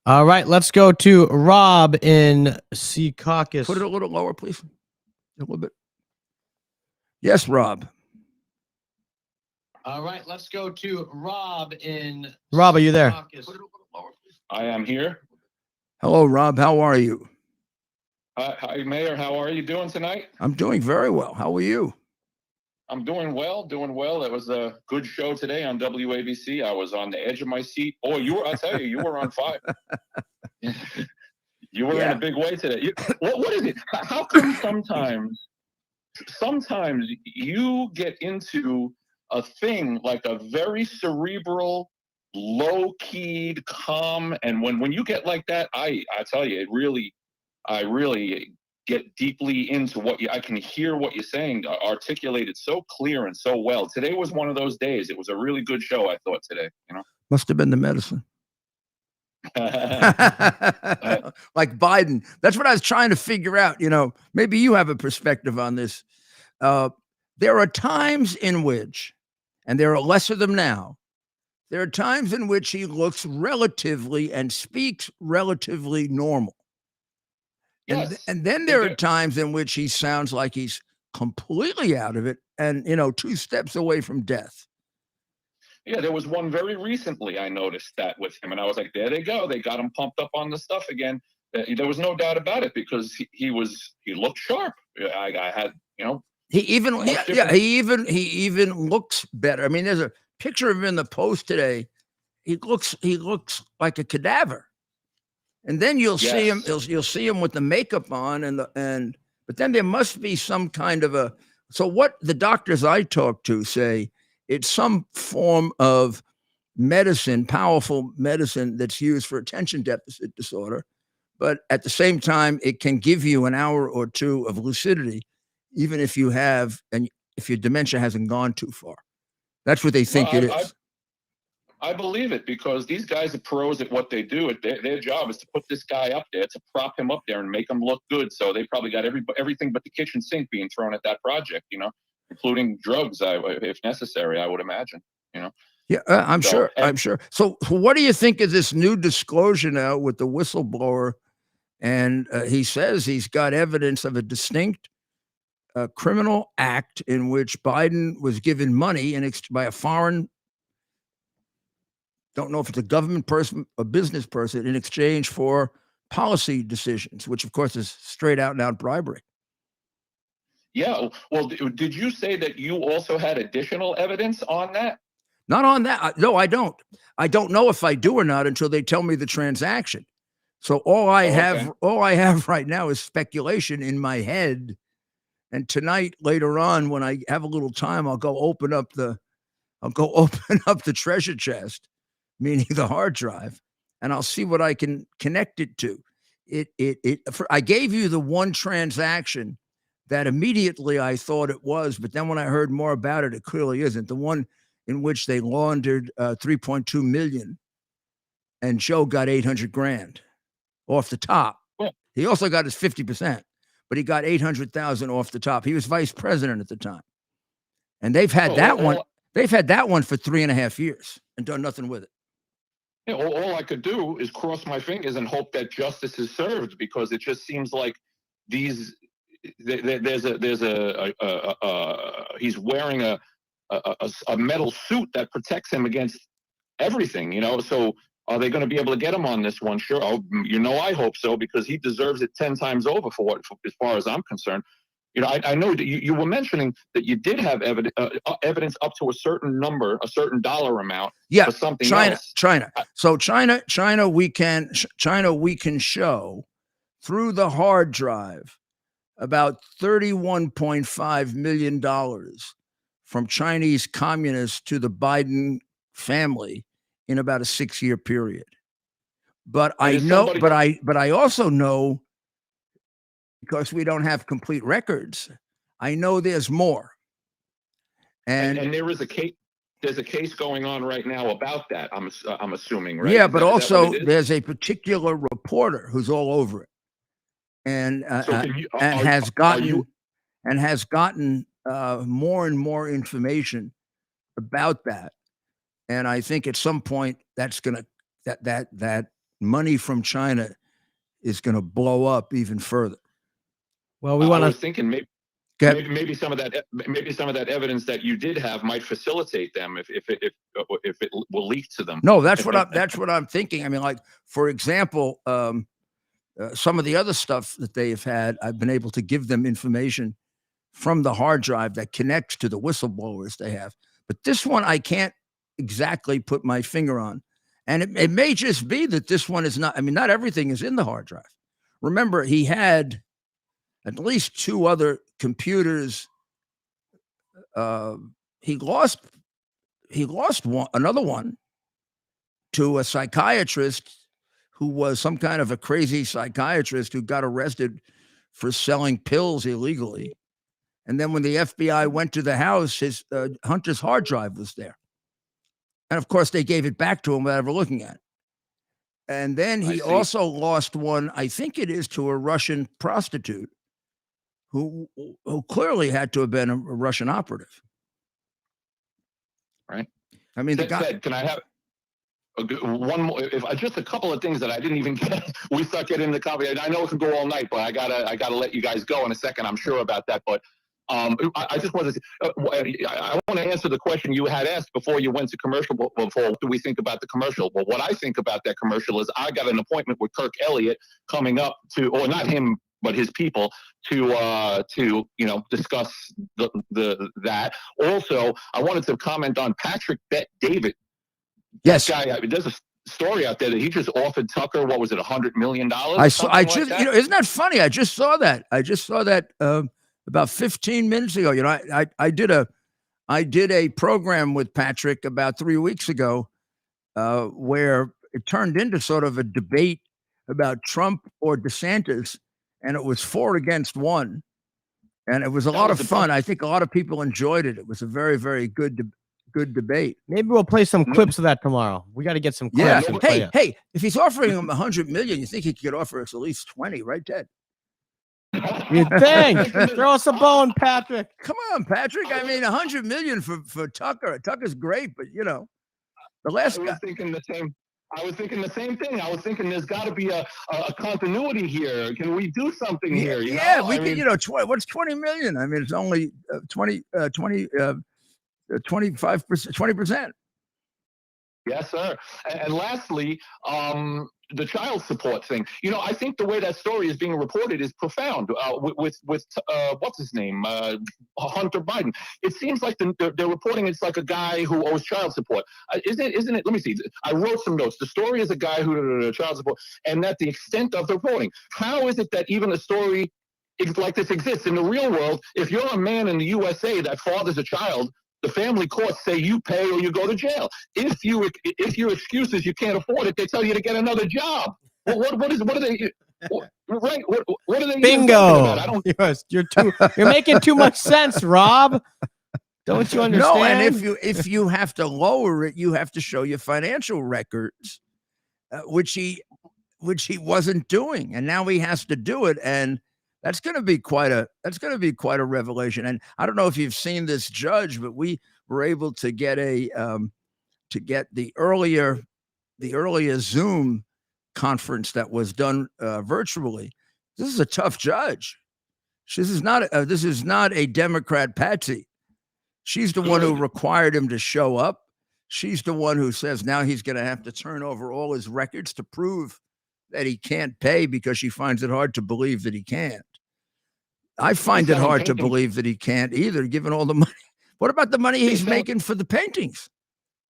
All right, let's go to Rob in Secaucus. Put it a little lower, please. A little bit. Yes, Rob. All right, let's go to Rob in Rob, are you there? I am here. Hello, Rob. How are you? Hi, Mayor. How are you doing tonight? I'm doing very well. How are you? I'm doing well, It was a good show today on WABC. I was on the edge of my seat. Oh, I tell you, you were on fire. You were in a big way today. What is it? How come sometimes you get into a thing like a very cerebral, low-keyed, calm, and when you get like that, I tell you, I really get deeply into I can hear what you're saying, articulated so clear and so well. Today was one of those days. It was a really good show, I thought, today. Must have been the medicine. Like Biden. That's what I was trying to figure out. Maybe you have a perspective on this. There are times in which, and there are less of them now, there are times in which he looks relatively and speaks relatively normal. Yes. And then there are times in which he sounds like he's completely out of it and, 2 steps away from death. Yeah, there was one very recently I noticed that with him, and I was like, there they go. They got him pumped up on the stuff again. There was no doubt about it because he looked sharp. I had, He even looks better. I mean, there's a picture of him in the Post today. He looks like a cadaver. And then you'll see him. You'll see him with the makeup on, but then there must be some kind of So what the doctors I talk to say, it's some form of medicine, powerful medicine that's used for attention deficit disorder, but at the same time, it can give you an hour or 2 of lucidity, even if you have and if your dementia hasn't gone too far. That's what they think it is. I believe it because these guys are pros at what they do. Their job is to put this guy up there, to prop him up there and make him look good. So they probably got everything but the kitchen sink being thrown at that project, including drugs, if necessary, I would imagine, Yeah, I'm sure. So what do you think of this new disclosure now with the whistleblower? And he says he's got evidence of a distinct criminal act in which Biden was given money by a foreign, don't know if it's a government person, a business person, in exchange for policy decisions, which of course is straight out and out bribery. Yeah. Well, did you say that you also had additional evidence on that? Not on that. No, I don't. I don't know if I do or not until they tell me the transaction. So all I have right now is speculation in my head. And tonight, later on, when I have a little time, I'll go open up the treasure chest, meaning the hard drive, and I'll see what I can connect it to. I gave you the one transaction that immediately I thought it was, but then when I heard more about it, it clearly isn't. The one in which they laundered $3.2 million, and Joe got $800,000 off the top. Yeah. He also got his 50%, but he got $800,000 off the top. He was vice president at the time, and they've had that one. They've had that one for 3.5 years and done nothing with it. Yeah, all I could do is cross my fingers and hope that justice is served, because it just seems like he's wearing a metal suit that protects him against everything, so are they going to be able to get him on this one? Sure. I hope so, because he deserves it 10 times over as far as I'm concerned. I know that you were mentioning that you did have evidence up to a certain number, a certain dollar amount. Yeah, for something China. else. China, we can show through the hard drive about $31.5 million from Chinese communists to the Biden family in about a 6-year period. But I know, but I also know, because we don't have complete records, I know there's more. And there is a case. There's a case going on right now about that. I'm assuming, right? Yeah, but also there's a particular reporter who's all over it, and has gotten more and more information about that. And I think at some point that's gonna that money from China is gonna blow up even further. Well, we want to. I was thinking maybe some of that evidence that you did have might facilitate them if it will leak to them. No, that's what I'm thinking. I mean, like, for example, some of the other stuff that they have had, I've been able to give them information from the hard drive that connects to the whistleblowers they have. But this one, I can't exactly put my finger on. And it may just be that this one is not, I mean, not everything is in the hard drive. Remember, he had at least 2 other computers. He lost another one to a psychiatrist who was some kind of a crazy psychiatrist who got arrested for selling pills illegally. And then when the FBI went to the house, his Hunter's hard drive was there. And of course, they gave it back to him without ever looking at it. And then he also lost one, I think it is, to a Russian prostitute who clearly had to have been a Russian operative. Right. I mean, the guy. Can I have one more? Just a couple of things that I didn't even get. We start getting in the conversation. I know it can go all night, but I gotta let you guys go in a second. I'm sure about that, but I just wanted to. I want to answer the question you had asked before you went to commercial. Before, what do we think about the commercial? Well, what I think about that commercial is I got an appointment with Kirk Elliott coming up to, or not him, but his people, to discuss that. Also, I wanted to comment on Patrick Bet-David. Yes, that guy. There's a story out there that he just offered Tucker, what was it, $100 million? Isn't that funny? I just saw that. About 15 minutes ago. You know, I did a program with Patrick about 3 weeks ago, where it turned into sort of a debate about Trump or DeSantis, and it was 4 against 1, and it was a lot of fun. I think a lot of people enjoyed it. It was a very, very good debate. Maybe we'll play some clips of that tomorrow. We got to get some clips. Yeah. Hey, if he's offering him $100 million, you think he could offer us at least 20, right, Ted? You think? Throw us a bone, Patrick. Come on, Patrick. I mean, $100 million for Tucker. Tucker's great, but the last guy. I was thinking the same thing. I was thinking there's got to be a continuity here. Can we do something here? We can. What's 20 million? I mean, it's only 25%, 20%. Yes, sir. And lastly, the child support thing. I think the way that story is being reported is profound. With what's his name, Hunter Biden. It seems like they're reporting it's like a guy who owes child support. Isn't it? Let me see. I wrote some notes. The story is a guy who child support, and that the extent of the reporting. How is it that even a story like this exists in the real world? If you're a man in the USA that fathers a child, the family courts say you pay or you go to jail. If your excuse is you can't afford it, they tell you to get another job. What are they? Right? What are they? Bingo! You're making too much sense, Rob. Don't you understand? No, and if you have to lower it, you have to show your financial records, which he wasn't doing, and now he has to do it, and that's going to be quite a revelation. And I don't know if you've seen this judge, but we were able to get the earlier Zoom conference that was done virtually. This is a tough judge. This is not a Democrat patsy. She's the one who required him to show up. She's the one who says now he's going to have to turn over all his records to prove that he can't pay, because she finds it hard to believe that he can't. I find it hard to believe that he can't either, given all the money. What about the money he's making for the paintings?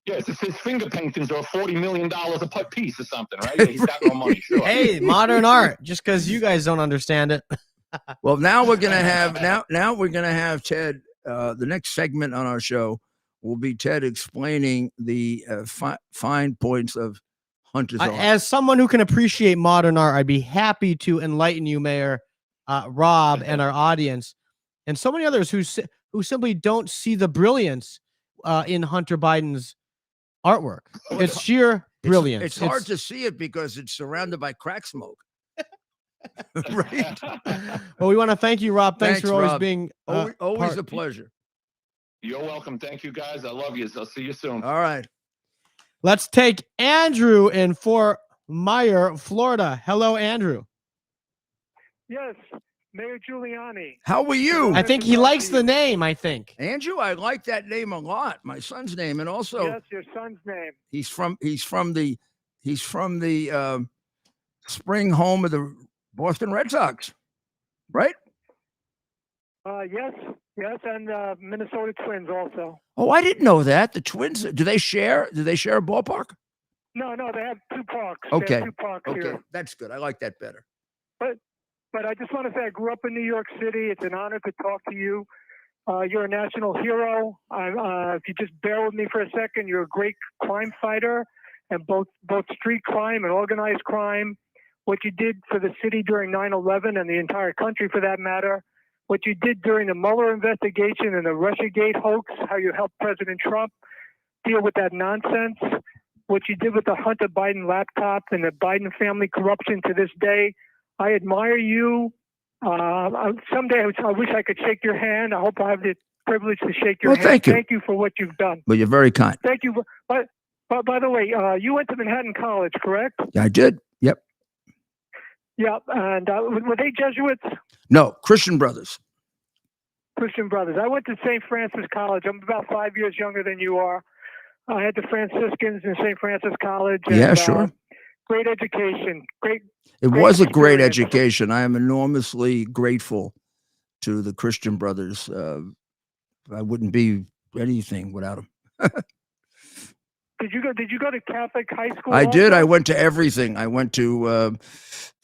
Yes, it's his finger paintings are $40 million a piece or something, right? Yeah, he's got no money, sure. Hey, modern art, just because you guys don't understand it. Well, now we're gonna have now we're gonna have Ted. The next segment on our show will be Ted explaining the fine points of Hunter's art. As someone who can appreciate modern art, I'd be happy to enlighten you, Mayor Rob, and our audience, and so many others who simply don't see the brilliance in Hunter Biden's artwork. It's sheer brilliance. It's hard to see it because it's surrounded by crack smoke. Right. Well, we want to thank you, Rob. Thanks for always Rob. being always a pleasure. You're welcome. Thank you, guys. I love you. I'll see you soon. All right. Let's take Andrew in Fort Myers, Florida. Hello, Andrew. Yes, Mayor Giuliani. How are you? I think he likes the name, I think. Andrew, I like that name a lot. My son's name, and also Yes, your son's name. he's from the spring home of the Boston Red Sox, right? Yes, and Minnesota Twins also. Oh, I didn't know that. The Twins, do they share a ballpark? No, they have two parks. They Okay. have two parks here. That's good. I like that better. But I just want to say I grew up in New York City. It's an honor to talk to you. You're a national hero. If you just bear with me for a second, you're a great crime fighter, and both street crime and organized crime. What you did for the city during 9/11 and the entire country, for that matter. What you did during the Mueller investigation and the Russiagate hoax, how you helped President Trump deal with that nonsense. What you did with the Hunter Biden laptop and the Biden family corruption to this day. I admire you. Someday I wish I could shake your hand. I hope I have the privilege to shake your hand. Thank you. Thank you for what you've done. Well, you're very kind. Thank you. But by the way, you went to Manhattan College, correct? Yeah, I did. Yep. Yeah. And were they Jesuits? No, Christian Brothers. Christian Brothers. I went to St. Francis College. I'm about 5 years younger than you are. I had the Franciscans in St. Francis College. And, Yeah, sure. Great education. It was a great experience. education. I am enormously grateful to the Christian Brothers. I wouldn't be anything without them. Did you go to Catholic high school? I did. also? I went to everything. I went to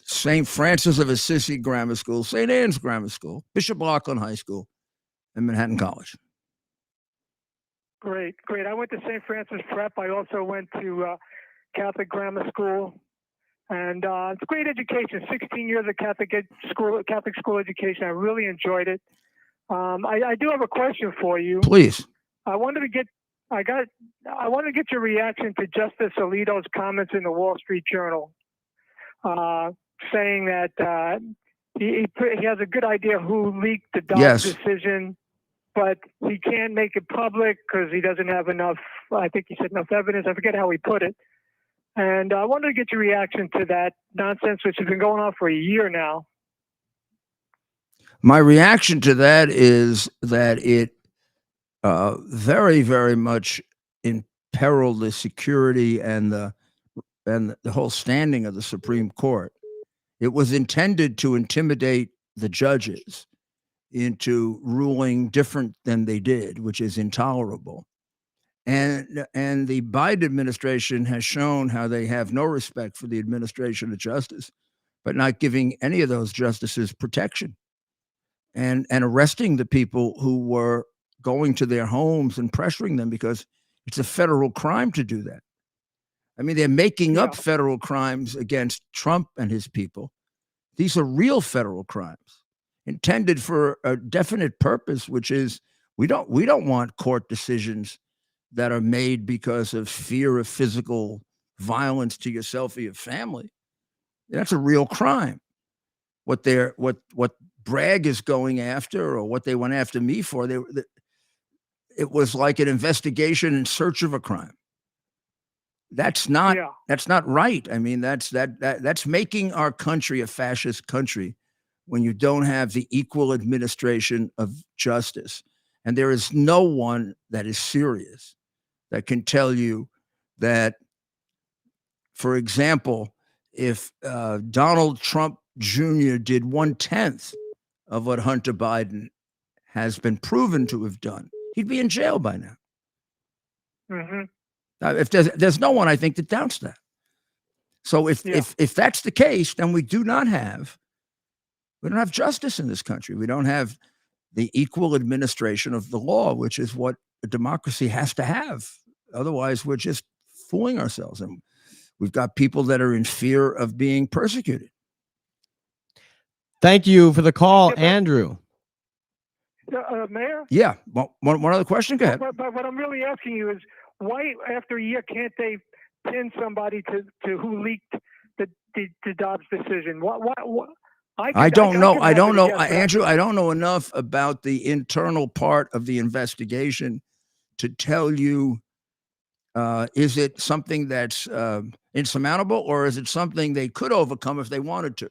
St. Francis of Assisi Grammar School, St. Anne's Grammar School, Bishop Auckland High School, and Manhattan College. Great. I went to St. Francis Prep. I also went to Catholic grammar school, and it's great education. 16 years of Catholic school education. I really enjoyed it. I do have a question for you. Please. I wanted to get your reaction to Justice Alito's comments in the Wall Street Journal, saying that he has a good idea who leaked the Dobbs decision, but he can't make it public because he doesn't have enough. I think he said enough evidence. I forget how he put it. And I wanted to get your reaction to that nonsense, which has been going on for a year now. My reaction to that is that it very, very much imperiled the security and the whole standing of the Supreme Court. It was intended to intimidate the judges into ruling different than they did, which is intolerable. And the Biden administration has shown how they have no respect for the administration of justice, but not giving any of those justices protection and arresting the people who were going to their homes and pressuring them because it's a federal crime to do that. I mean, they're making up federal crimes against Trump and his people. These are real federal crimes intended for a definite purpose, which is we don't want court decisions that are made because of fear of physical violence to yourself or your family. That's a real crime. What Bragg is going after, or what they went after me for, it was like an investigation in search of a crime. That's not right. I mean, that's making our country a fascist country when you don't have the equal administration of justice. And there is no one that is serious that can tell you that, for example, if Donald Trump Jr. did 1/10 of what Hunter Biden has been proven to have done, he'd be in jail by now. Mm-hmm. If there's no one, I think, that doubts that. So if that's the case, then we do not have We don't have justice in this country. We don't have the equal administration of the law, which is what a democracy has to have. Otherwise, we're just fooling ourselves. And we've got people that are in fear of being persecuted. Thank you for the call, Andrew. Mayor? Yeah. Well, one other question? Go ahead. But what I'm really asking you is, why after a year can't they pin somebody to who leaked the Dobbs decision? What I don't know. I don't know, yes, Andrew. I don't know enough about the internal part of the investigation to tell you, is it something that's insurmountable, or is it something they could overcome if they wanted to?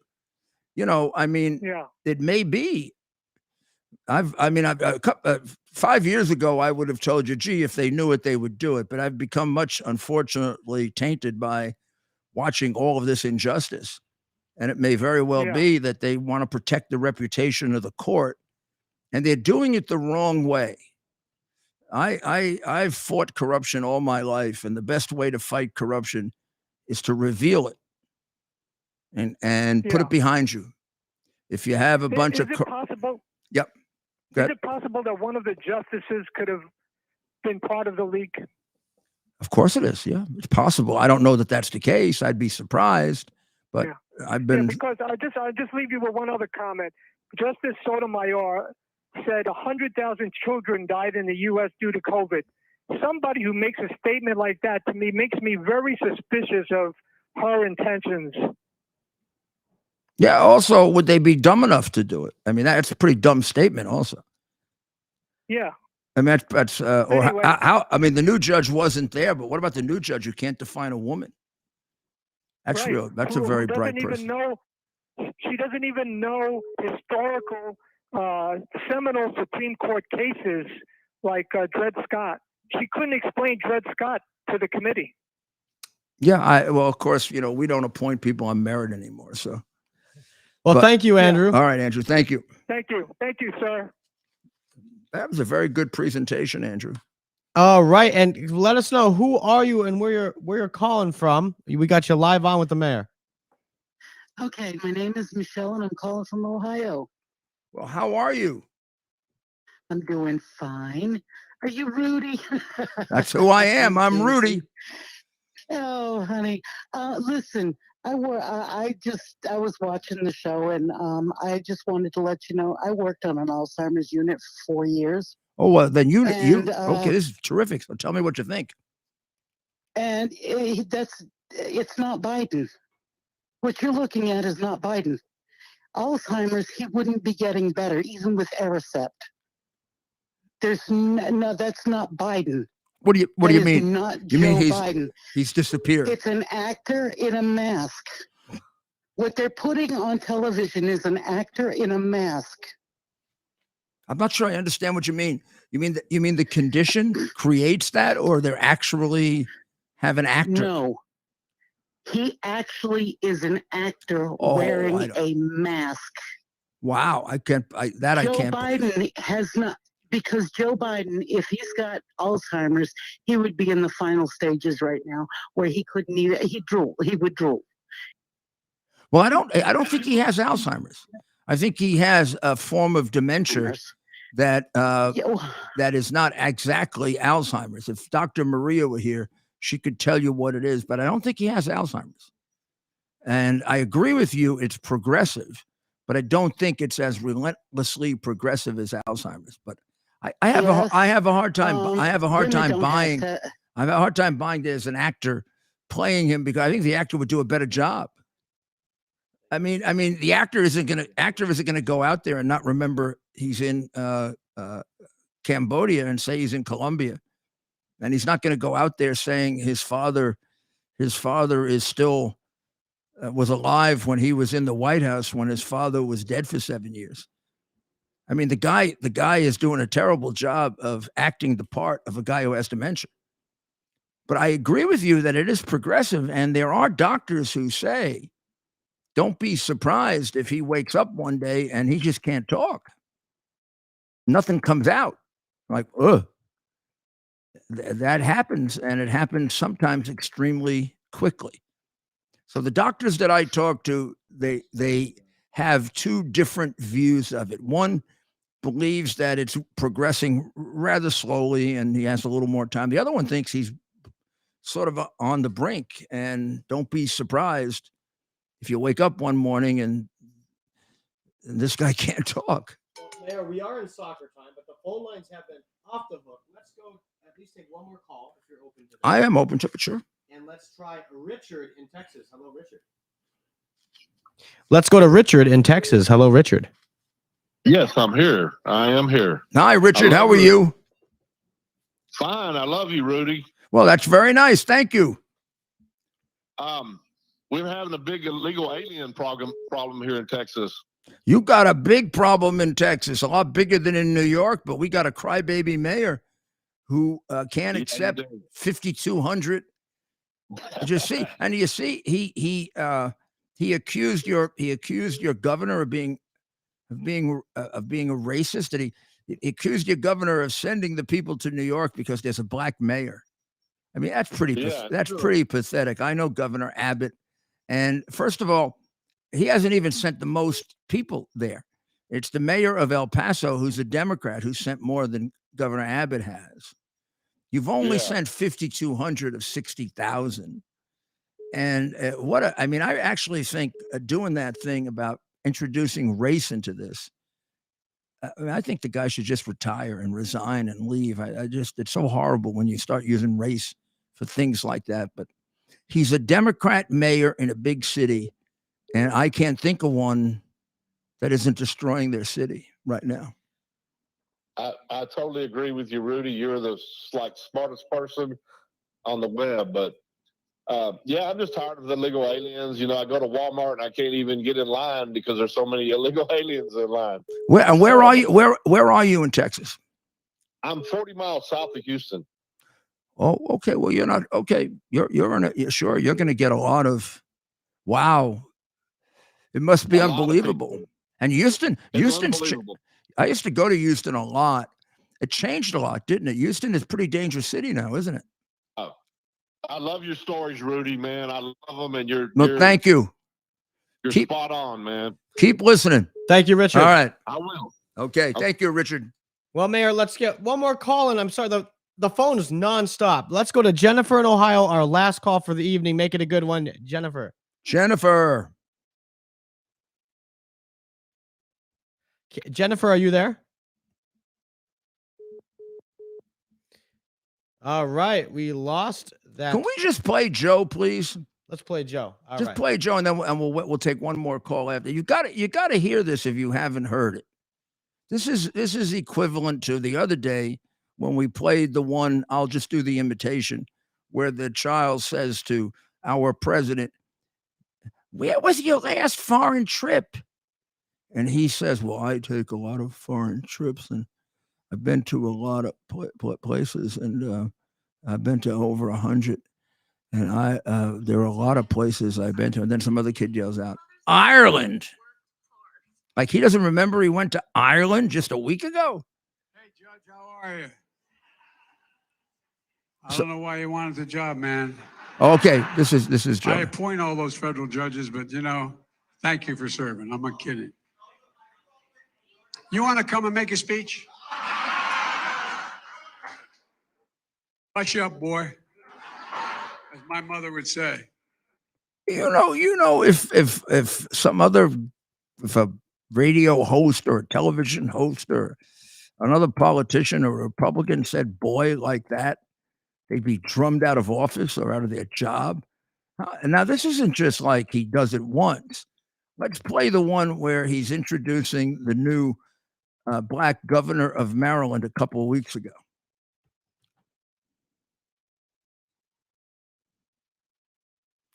I mean, yeah. it may be. 5 years ago, I would have told you, gee, if they knew it, they would do it. But I've become much, unfortunately, tainted by watching all of this injustice. And it may very well be that they want to protect the reputation of the court, and they're doing it the wrong way. I've fought corruption all my life, and the best way to fight corruption is to reveal it and put it behind you. If you have a bunch of... Is it possible? Yep. Is it possible that one of the justices could have been part of the leak? Of course it is. Yeah, it's possible. I don't know that that's the case. I'd be surprised, but I've been... because I'll just leave you with one other comment. Justice Sotomayor said 100,000 children died in the U.S. due to COVID. Somebody who makes a statement like that, to me, makes me very suspicious of her intentions. Yeah. Also, would they be dumb enough to do it? I mean, that's a pretty dumb statement also. Yeah. I mean, that's or Anyway. how, I mean, the new judge wasn't there, but what about the new judge who can't define a woman? That's Right. real. That's a Who very doesn't bright even person. She doesn't even know historical seminal Supreme Court cases like Dred Scott. She couldn't explain Dred Scott to the committee. Yeah. Well, of course, we don't appoint people on merit anymore. So. Well, thank you, Andrew. All right, Andrew. Thank you. Thank you, sir. That was a very good presentation, Andrew. All right, and let us know, who are you and where you're calling from. We got you live on with the mayor. Okay, my name is Michelle, and I'm calling from Ohio. Well, how are you? I'm doing fine. Are you Rudy? That's who I am. I'm Rudy. Oh, honey. Listen, I was watching the show, and I just wanted to let you know I worked on an Alzheimer's unit for 4 years. Oh, well, then you And, okay? This is terrific. So tell me what you think. And it's not Biden. What you're looking at is not Biden. Alzheimer's, he wouldn't be getting better, even with Aricept. There's no, that's not Biden. What do you mean? Not you mean Joe Biden. He's disappeared? It's an actor in a mask. What they're putting on television is an actor in a mask. I'm not sure I understand what you mean. You mean the condition creates that, or they're actually have an actor? No. He actually is an actor wearing a mask. Wow, I can't. Joe Biden has not, because Joe Biden, if he's got Alzheimer's, he would be in the final stages right now, where he couldn't even. He would drool. Well, I don't think he has Alzheimer's. I think he has a form of dementia that is not exactly Alzheimer's. If Dr. Maria were here, she could tell you what it is, but I don't think he has Alzheimer's. And I agree with you, it's progressive, but I don't think it's as relentlessly progressive as Alzheimer's. But I have a hard time buying there's an actor playing him, because I think the actor would do a better job. I mean, the actor isn't gonna go out there and not remember he's in Cambodia and say he's in Colombia. And he's not going to go out there saying his father is still was alive when he was in the White House, when his father was dead for 7 years. I mean, the guy is doing a terrible job of acting the part of a guy who has dementia. But I agree with you that it is progressive, and there are doctors who say, don't be surprised if he wakes up one day and he just can't talk. Nothing comes out. Like, ugh. That happens, and it happens sometimes extremely quickly. So the doctors that I talk to, they have two different views of it. One believes that it's progressing rather slowly and he has a little more time. The other one thinks he's sort of on the brink. And don't be surprised if you wake up one morning and this guy can't talk. Well, Mayor, we are in soccer time, but the phone lines have been off the hook. Let's go at least take one more call if you're open to that. I am open to it, sure. And let's try Richard in Texas. Hello, Richard. Let's go to Richard in Texas. Hello, Richard. Yes, I'm here. I am here. Hi, Richard. How are you? Fine. I love you, Rudy. Well, that's very nice. Thank you. We're having a big illegal alien problem here in Texas. You got a big problem in Texas, a lot bigger than in New York, but we got a crybaby mayor who can't accept 5,200. See, and you see, he accused your governor of being a racist. That he accused your governor of sending the people to New York because there's a black mayor. I mean, that's pretty pathetic. I know Governor Abbott, and first of all, he hasn't even sent the most people there. It's the mayor of El Paso, who's a Democrat, who sent more than Governor Abbott has. You've only sent 5,200 of 60,000. And I actually think doing that thing about introducing race into this, I think the guy should just retire and resign and leave. It's so horrible when you start using race for things like that. But he's a Democrat mayor in a big city, and I can't think of one that isn't destroying their city right now. I totally agree with you, Rudy. You're the smartest person on the web, but I'm just tired of the illegal aliens. I go to Walmart and I can't even get in line because there's so many illegal aliens in line. Where are you? Where are you in Texas? I'm 40 miles south of Houston. Oh, okay. Well, you're not okay. You're going to get a lot of. Wow, it must be unbelievable. And Houston's unbelievable. I used to go to Houston a lot. It changed a lot, didn't it? Houston is a pretty dangerous city now, isn't it? Oh, I love your stories, Rudy, man. I love them, and thank you. You're spot on, man. Keep listening. Thank you, Richard. All right. I will. Okay. Thank you, Richard. Well, Mayor, let's get one more call, and I'm sorry, the phone is nonstop. Let's go to Jennifer in Ohio, our last call for the evening. Make it a good one, Jennifer. Jennifer, are you there? All right, we lost that. Can we just play Joe, please? Let's play Joe. All just right. Play Joe, and then we'll take one more call after. You got to hear this if you haven't heard it. This is equivalent to the other day when we played the one. I'll just do the imitation, where the child says to our president, "Where was your last foreign trip?" And he says, "Well, I take a lot of foreign trips, and I've been to a lot of places, and I've been to over 100. And there are a lot of places I've been to." And then some other kid yells out, "Ireland!" Like he doesn't remember he went to Ireland just a week ago. Hey, Judge, how are you? I don't know why you wanted the job, man. Okay, this is Joe. I appoint all those federal judges, but thank you for serving. I'm not kidding. You want to come and make a speech? Hush up, boy. As my mother would say. If a radio host or a television host or another politician or Republican said "boy" like that, they'd be drummed out of office or out of their job. And now this isn't just like he does it once. Let's play the one where he's introducing the new black governor of Maryland a couple of weeks ago.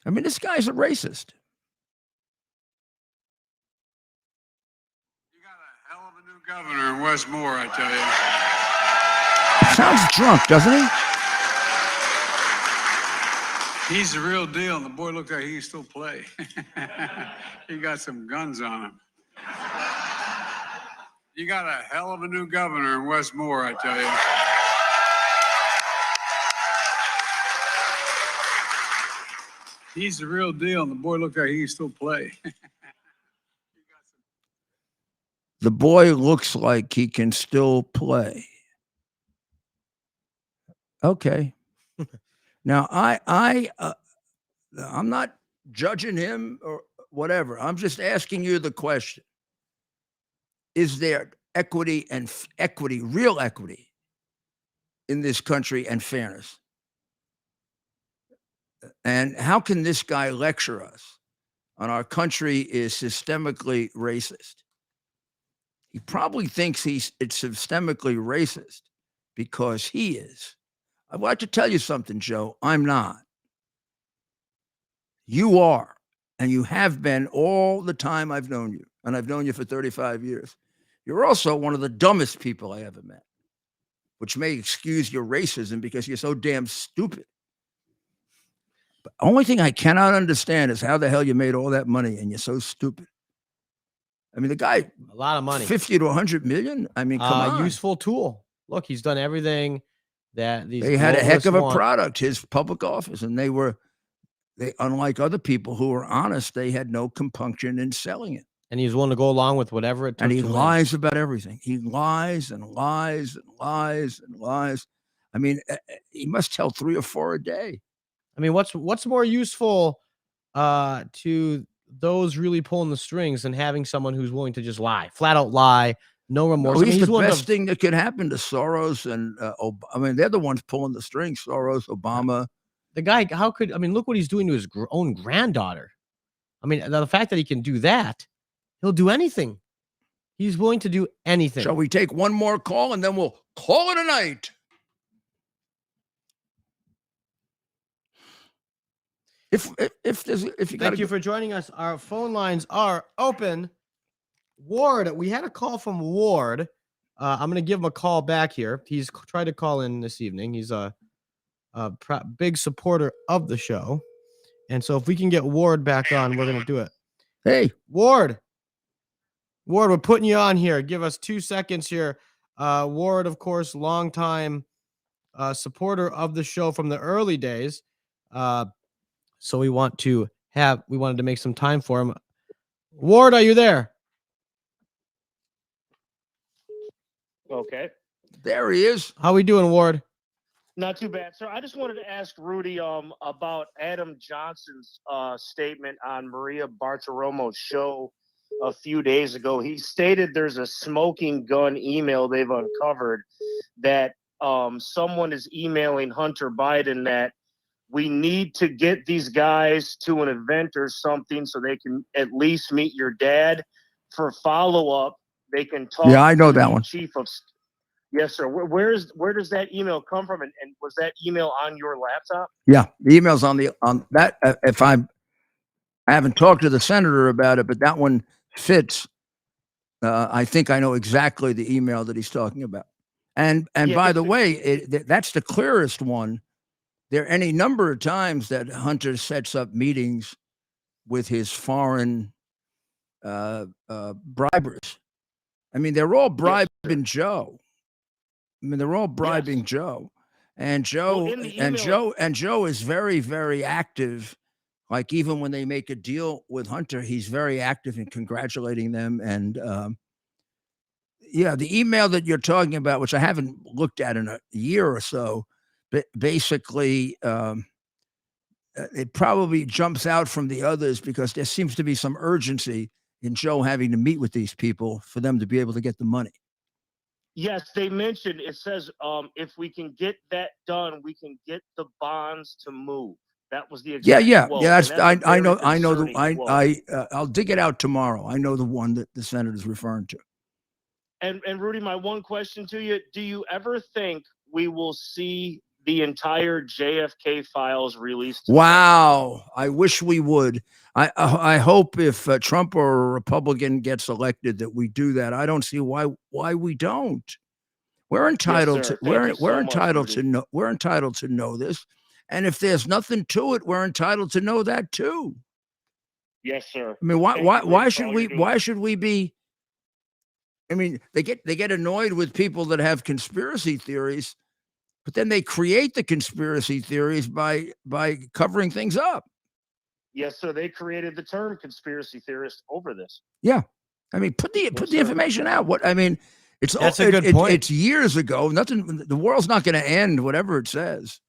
I mean, this guy's a racist. You got a hell of a new governor in Westmore, I tell you. Sounds drunk, doesn't he? He's the real deal, and the boy looked like he can still play. He got some guns on him. You got a hell of a new governor in Westmore, I tell you. He's the real deal, and the boy looked like he can still play. You got some The boy looks like he can still play. Okay. Now I'm not judging him or whatever. I'm just asking you the question. Is there equity and real equity in this country and fairness? And how can this guy lecture us on our country is systemically racist? He probably thinks it's systemically racist because he is. I'd like to tell you something, Joe. I'm not. You are, and you have been all the time I've known you, and I've known you for 35 years. You're also one of the dumbest people I ever met, which may excuse your racism because you're so damn stupid. But the only thing I cannot understand is how the hell you made all that money and you're so stupid. I mean, the guy, a lot of money, 50 to 100 million. I mean, come on. Useful tool. Look, he's done everything that these. They had a heck of a product, his public office, and they unlike other people who were honest, they had no compunction in selling it. And he's willing to go along with whatever it took. And he lies about everything. He lies and lies and lies and lies. I mean, he must tell 3 or 4 a day. I mean, what's more useful to those really pulling the strings than having someone who's willing to just lie, flat out lie, no remorse? No, he's the best thing that could happen to Soros and I mean, they're the ones pulling the strings. Soros, Obama. The guy, look what he's doing to his own granddaughter. I mean, the fact that he can do that, he'll do anything. He's willing to do anything. Shall we take one more call and then we'll call it a night? If you Thank you for joining us. Our phone lines are open. Ward, we had a call from Ward. I'm going to give him a call back here. He's tried to call in this evening. He's a big supporter of the show. And so if we can get Ward back on, we're going to do it. Hey, Ward, we're putting you on here. Give us 2 seconds here. Ward, of course, longtime supporter of the show from the early days. So we wanted to make some time for him. Ward, are you there? Okay. There he is. How we doing, Ward? Not too bad, sir. I just wanted to ask Rudy about Adam Johnson's statement on Maria Bartiromo's show a few days ago. He stated there's a smoking gun email they've uncovered that someone is emailing Hunter Biden that we need to get these guys to an event or something so they can at least meet your dad for follow-up. They can talk. Yeah, I know that one. Chief of. Yes, sir. Where does that email come from? And was that email on your laptop? Yeah, the email's on that. I haven't talked to the senator about it, but that one fits. I think I know exactly the email that he's talking about. And yeah, by the way, that's the clearest one. There are any number of times that Hunter sets up meetings with his foreign bribers. I mean, they're all bribing Joe. I mean, they're all bribing Joe. And Joe is very, very active. Like even when they make a deal with Hunter, he's very active in congratulating them. And the email that you're talking about, which I haven't looked at in a year or so, but basically it probably jumps out from the others because there seems to be some urgency in Joe having to meet with these people for them to be able to get the money. Yes, they mentioned, it says, if we can get that done, we can get the bonds to move. That was the exact quote. That's I'll dig it out tomorrow. I know the one that the senator's referring to. And Rudy, my one question to you, do you ever think we will see the entire JFK files released? Wow. I wish we would. I hope if Trump or a Republican gets elected that we do that. I don't see why we don't. We're entitled to we're entitled to know this. And if there's nothing to it, we're entitled to know that too. Yes, sir. I mean, why should we be? I mean, they get annoyed with people that have conspiracy theories, but then they create the conspiracy theories by covering things up. Yes, sir. They created the term conspiracy theorist over this. Yeah. I mean, put the sir. information out. What I mean, That's a good point. It's years ago. Nothing. The world's not going to end. Whatever it says.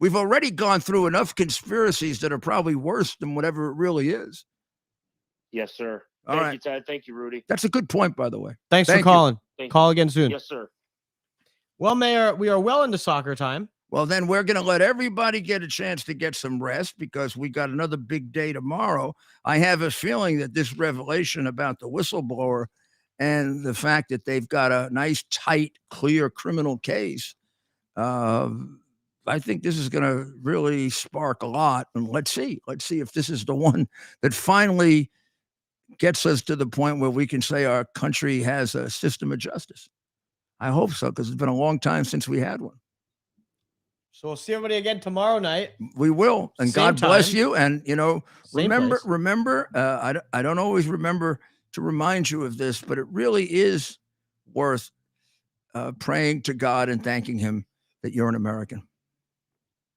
We've already gone through enough conspiracies that are probably worse than whatever it really is. Yes, sir. All Thank right. you, Ted. Thank you, Rudy. That's a good point, by the way. Thanks Thank for you. calling. Thank Call again soon. Yes, sir. Well, Mayor, we are well into soccer time. Well, then we're going to let everybody get a chance to get some rest because we got another big day tomorrow. I have a feeling that this revelation about the whistleblower and the fact that they've got a nice, tight, clear criminal case, I think this is going to really spark a lot. And let's see if this is the one that finally gets us to the point where we can say our country has a system of justice. I hope so, because it's been a long time since we had one. So we'll see everybody again tomorrow night. We will, and Same God bless time. you. And Same remember. place. I don't always remember to remind you of this, but it really is worth praying to God and thanking Him that you're an American.